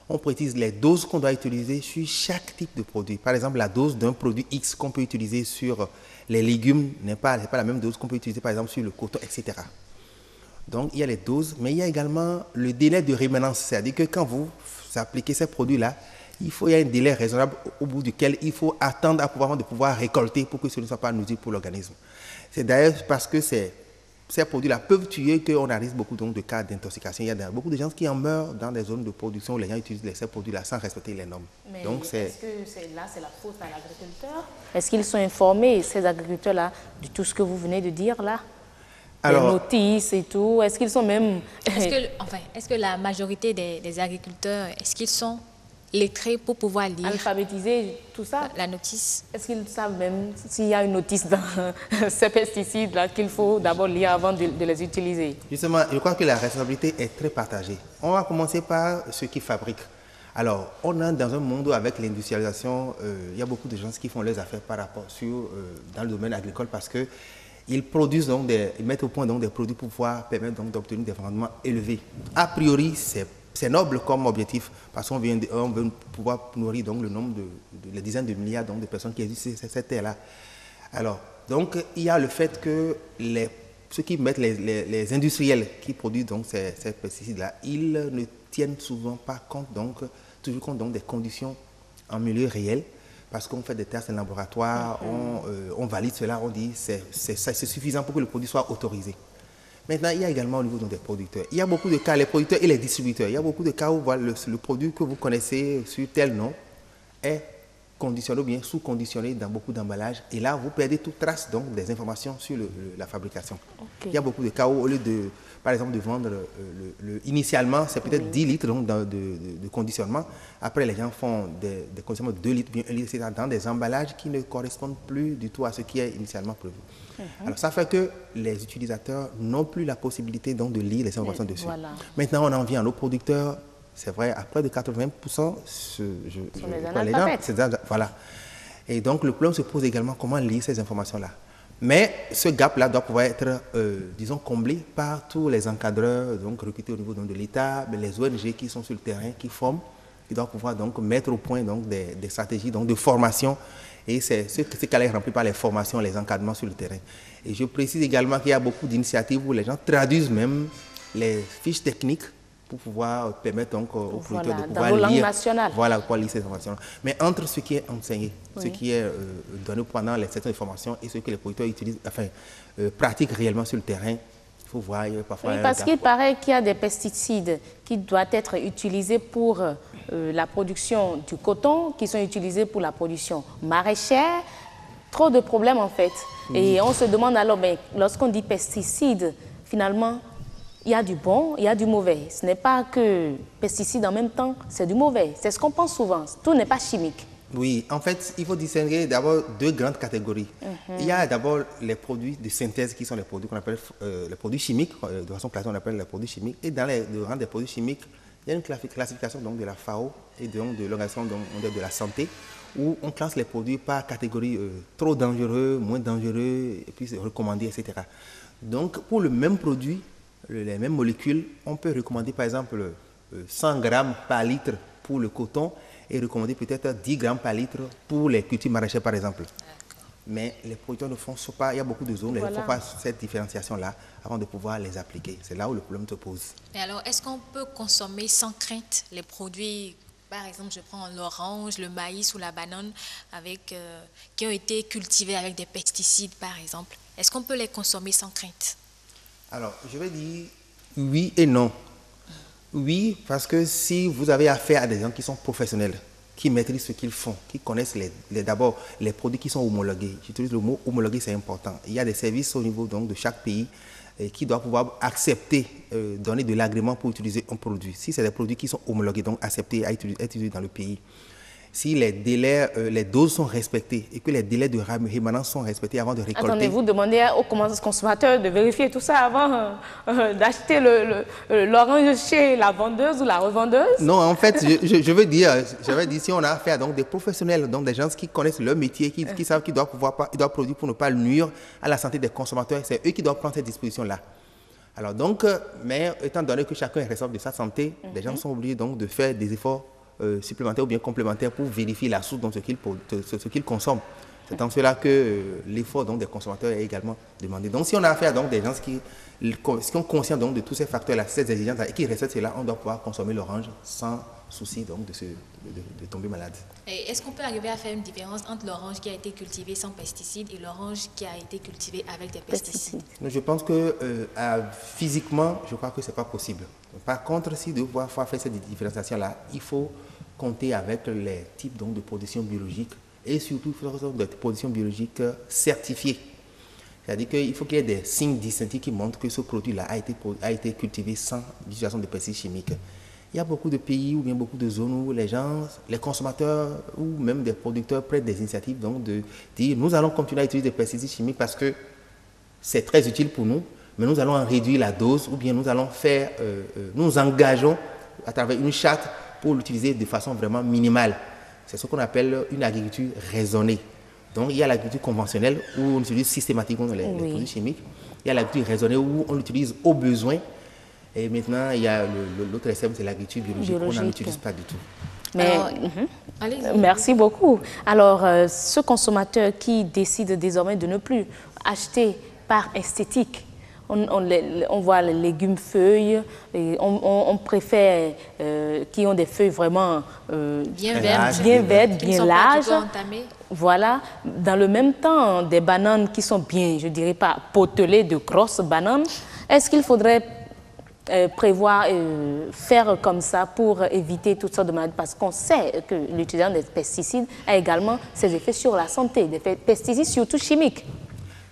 On précise les doses qu'on doit utiliser sur chaque type de produit. Par exemple, la dose d'un produit X qu'on peut utiliser sur les légumes n'est pas la même dose qu'on peut utiliser par exemple sur le coton, etc. Donc il y a les doses, mais il y a également le délai de rémanence. C'est-à-dire que quand vous appliquez ces produits-là, il y a un délai raisonnable au bout duquel il faut attendre de pouvoir récolter pour que ce ne soit pas nuisible pour l'organisme. C'est d'ailleurs parce que ces produits-là peuvent tuer qu'on arrive beaucoup donc, de cas d'intoxication. Il y a beaucoup de gens qui en meurent dans des zones de production où les gens utilisent ces produits-là sans respecter les normes. Mais donc, est-ce que c'est la faute à l'agriculteur? Est-ce qu'ils sont informés, ces agriculteurs-là, de tout ce que vous venez de dire là? Alors, les notices et tout, est-ce qu'ils sont même... Est-ce que la majorité des agriculteurs, est-ce qu'ils sont lettrés pour pouvoir lire? Alphabétiser tout ça? La notice. Est-ce qu'ils savent même s'il y a une notice dans ces pesticides-là qu'il faut d'abord lire avant de les utiliser? Justement, je crois que la responsabilité est très partagée. On va commencer par ceux qui fabriquent. Alors, on est dans un monde où avec l'industrialisation, il y a beaucoup de gens qui font leurs affaires dans le domaine agricole parce que ils produisent donc ils mettent au point donc des produits pour pouvoir permettre donc d'obtenir des rendements élevés. A priori, c'est noble comme objectif parce qu'on veut pouvoir nourrir donc le nombre les dizaines de milliards donc, de personnes qui existent sur cette terre-là. Alors, donc, il y a le fait que ceux qui mettent les industriels qui produisent donc ces pesticides-là, ils ne tiennent souvent pas compte toujours compte donc des conditions en milieu réel. Parce qu'on fait des tests en laboratoire, on valide cela, on dit que c'est suffisant pour que le produit soit autorisé. Maintenant, il y a également au niveau des producteurs. Il y a beaucoup de cas, les producteurs et les distributeurs, il y a beaucoup de cas où le produit que vous connaissez sur tel nom est conditionné ou bien sous-conditionné dans beaucoup d'emballages. Et là, vous perdez toute trace donc, des informations sur la fabrication. Okay. Il y a beaucoup de cas où, au lieu de, par exemple, de vendre, initialement, c'est peut-être 10 litres donc, de conditionnement. Après, les gens font des conditionnements de 2 litres, bien 1 litre, etc. dans des emballages qui ne correspondent plus du tout à ce qui est initialement prévu. Alors, ça fait que les utilisateurs n'ont plus la possibilité donc, de lire les informations dessus. Voilà. Maintenant, on en vient à nos producteurs. C'est vrai, à près de 80%, voilà. Et donc, le problème se pose également comment lire ces informations-là. Mais ce gap-là doit pouvoir être, disons, comblé par tous les encadreurs donc, recrutés au niveau donc, de l'État, les ONG qui sont sur le terrain, qui forment, qui doivent pouvoir donc, mettre au point donc, des stratégies donc, de formation. Et c'est ce cas-là est rempli par les formations, les encadrements sur le terrain. Et je précise également qu'il y a beaucoup d'initiatives où les gens traduisent même les fiches techniques pour pouvoir permettre donc aux producteurs de pouvoir lire, pour lire ces informations. Mais entre ce qui est enseigné, ce qui est donné pendant les sessions de formation et ce que les producteurs utilisent, pratiquent réellement sur le terrain, il faut voir parfois... Oui, parce qu'il paraît qu'il y a des pesticides qui doivent être utilisés pour la production du coton, qui sont utilisés pour la production maraîchère. Trop de problèmes en fait. Et on se demande alors, lorsqu'on dit pesticides, finalement, il y a du bon, il y a du mauvais. Ce n'est pas que pesticides en même temps, c'est du mauvais. C'est ce qu'on pense souvent. Tout n'est pas chimique. Oui, en fait, il faut distinguer d'abord 2 grandes catégories. Il y a d'abord les produits de synthèse qui sont les produits qu'on appelle les produits chimiques. De façon classique, on appelle les produits chimiques. Et dans le rang des produits chimiques, il y a une classification donc, de la FAO et donc, de l'Organisation de la santé où on classe les produits par catégorie trop dangereux, moins dangereux, et puis recommandé, etc. Donc, pour le même produit, les mêmes molécules, on peut recommander par exemple 100 grammes par litre pour le coton et recommander peut-être 10 grammes par litre pour les cultures maraîchères par exemple. Mais les producteurs ne font pas, il y a beaucoup de zones, ils ne font pas cette différenciation-là avant de pouvoir les appliquer. C'est là où le problème se pose. Et alors, est-ce qu'on peut consommer sans crainte les produits, par exemple, je prends l'orange, le maïs ou la banane, qui ont été cultivés avec des pesticides, par exemple? Est-ce qu'on peut les consommer sans crainte? Alors, je vais dire oui et non. Oui, parce que si vous avez affaire à des gens qui sont professionnels, qui maîtrisent ce qu'ils font, qui connaissent d'abord les produits qui sont homologués. J'utilise le mot homologué, c'est important. Il y a des services au niveau donc, de chaque pays qui doivent pouvoir accepter, donner de l'agrément pour utiliser un produit. Si c'est des produits qui sont homologués, donc acceptés à être utilisés dans le pays. Si les délais, les doses sont respectées et que les délais de rémanence sont respectés avant de récolter. Attendez, vous demandez aux consommateurs de vérifier tout ça avant d'acheter l'orange chez la vendeuse ou la revendeuse? Non, en fait, je veux dire, si on a affaire donc des professionnels, donc des gens qui connaissent leur métier, qui savent qu'ils doivent produire pour ne pas nuire à la santé des consommateurs, c'est eux qui doivent prendre cette disposition-là. Alors donc, mais étant donné que chacun est responsable de sa santé, les gens sont obligés donc de faire des efforts supplémentaires ou bien complémentaires pour vérifier la source de ce qu'ils consomment. C'est en cela que l'effort des consommateurs est également demandé. Donc si on a affaire donc des gens qui sont conscients donc de tous ces facteurs-là, ces exigences et qui respectent cela, on doit pouvoir consommer l'orange sans souci donc de tomber malade. Est-ce qu'on peut arriver à faire une différence entre l'orange qui a été cultivée sans pesticides et l'orange qui a été cultivée avec des pesticides? Je pense que physiquement, je crois que ce n'est pas possible. Par contre, si de pouvoir faire cette différenciation-là, il faut compter avec les types donc, de production biologique et surtout des productions biologiques certifiées. C'est-à-dire qu'il faut qu'il y ait des signes distinctifs qui montrent que ce produit-là a été cultivé sans l'utilisation de pesticides chimiques. Il y a beaucoup de pays ou bien beaucoup de zones où les gens, les consommateurs ou même des producteurs prennent des initiatives donc de dire nous allons continuer à utiliser des pesticides chimiques parce que c'est très utile pour nous, mais nous allons en réduire la dose ou bien nous allons nous engageons à travers une charte pour l'utiliser de façon vraiment minimale. C'est ce qu'on appelle une agriculture raisonnée. Donc, il y a l'agriculture conventionnelle où on utilise systématiquement les produits chimiques. Il y a l'agriculture raisonnée où on l'utilise au besoin. Et maintenant, il y a l'autre extrême, c'est l'agriculture biologique. On n'en utilise pas du tout. Mais, merci beaucoup. Alors, ce consommateur qui décide désormais de ne plus acheter par esthétique, on voit les légumes feuilles, et on préfère qui ont des feuilles vraiment bien vertes, bien larges. Voilà. Dans le même temps, des bananes qui sont bien, je dirais pas potelées, de grosses bananes. Est-ce qu'il faudrait prévoir faire comme ça pour éviter toutes sortes de maladies? Parce qu'on sait que l'utilisation des pesticides a également ses effets sur la santé, des pesticides surtout chimiques.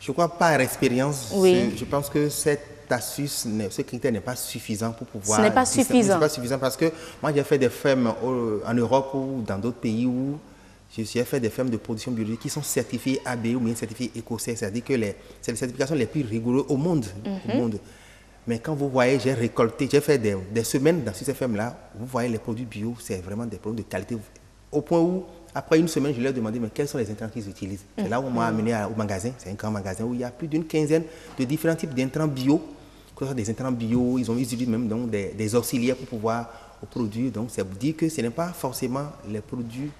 Je crois par expérience, je pense que cette astuce, ce critère n'est pas suffisant pour pouvoir... Ce n'est pas suffisant. Ce n'est pas suffisant parce que moi j'ai fait des fermes en Europe ou dans d'autres pays où j'ai fait des fermes de production biologique qui sont certifiées AB ou bien certifiées écossais, c'est-à-dire que c'est les certifications les plus rigoureuses au monde. Mais quand vous voyez, j'ai fait des semaines dans ces fermes-là, vous voyez les produits bio, c'est vraiment des produits de qualité. Au point où, après une semaine, je leur ai demandé mais quels sont les intrants qu'ils utilisent. C'est là où on m'a amené au magasin, c'est un grand magasin où il y a plus d'une quinzaine de différents types d'intrants bio. Que ce soit des intrants bio, ils utilisent même donc, des auxiliaires pour pouvoir produire. Donc, ça veut dire que ce n'est pas forcément les produits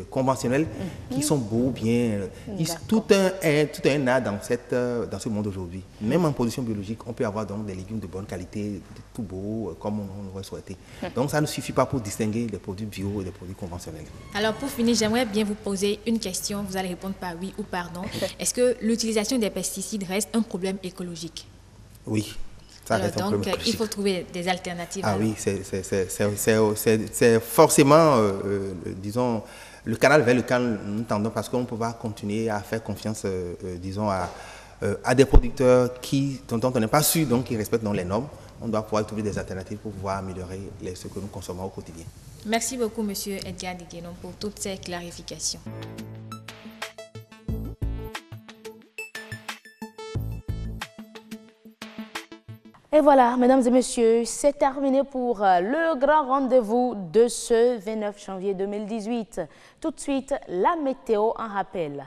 conventionnels qui sont beaux, bien. Tout un art dans ce monde aujourd'hui. Même en production biologique, on peut avoir donc des légumes de bonne qualité, tout beaux, comme on aurait souhaité. Donc ça ne suffit pas pour distinguer des produits bio et des produits conventionnels. Alors pour finir, j'aimerais bien vous poser une question. Vous allez répondre par oui ou par non. Est-ce que l'utilisation des pesticides reste un problème écologique? Oui. Alors donc, il faut trouver des alternatives. Ah oui, c'est forcément, disons, le canal vers lequel nous tendons parce qu'on ne peut pas continuer à faire confiance, disons, à des producteurs dont on n'est pas sûr, donc qui respectent les normes. On doit pouvoir trouver des alternatives pour pouvoir améliorer ce que nous consommons au quotidien. Merci beaucoup, M. Edgar Diguenon, pour toutes ces clarifications. Et voilà, mesdames et messieurs, c'est terminé pour le grand rendez-vous de ce 29 janvier 2018. Tout de suite, la météo en rappel.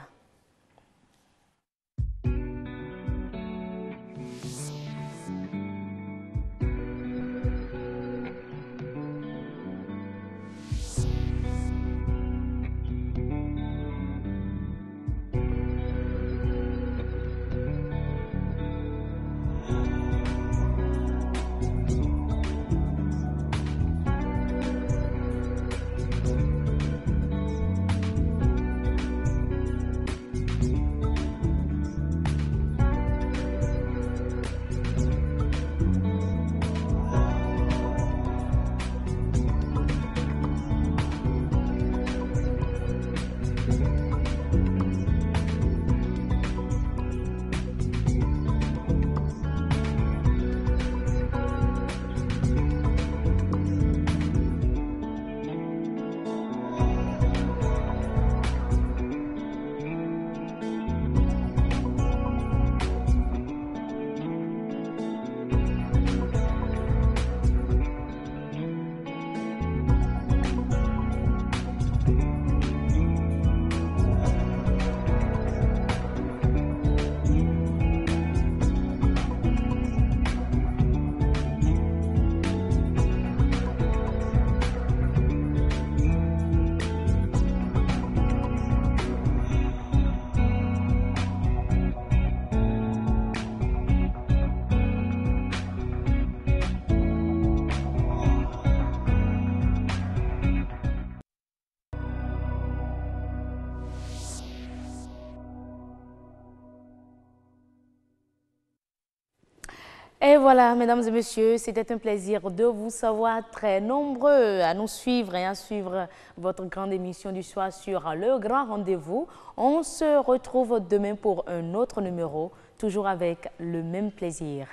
Et voilà, mesdames et messieurs, c'était un plaisir de vous savoir très nombreux à nous suivre et à suivre votre grande émission du soir sur Le Grand Rendez-vous. On se retrouve demain pour un autre numéro, toujours avec le même plaisir.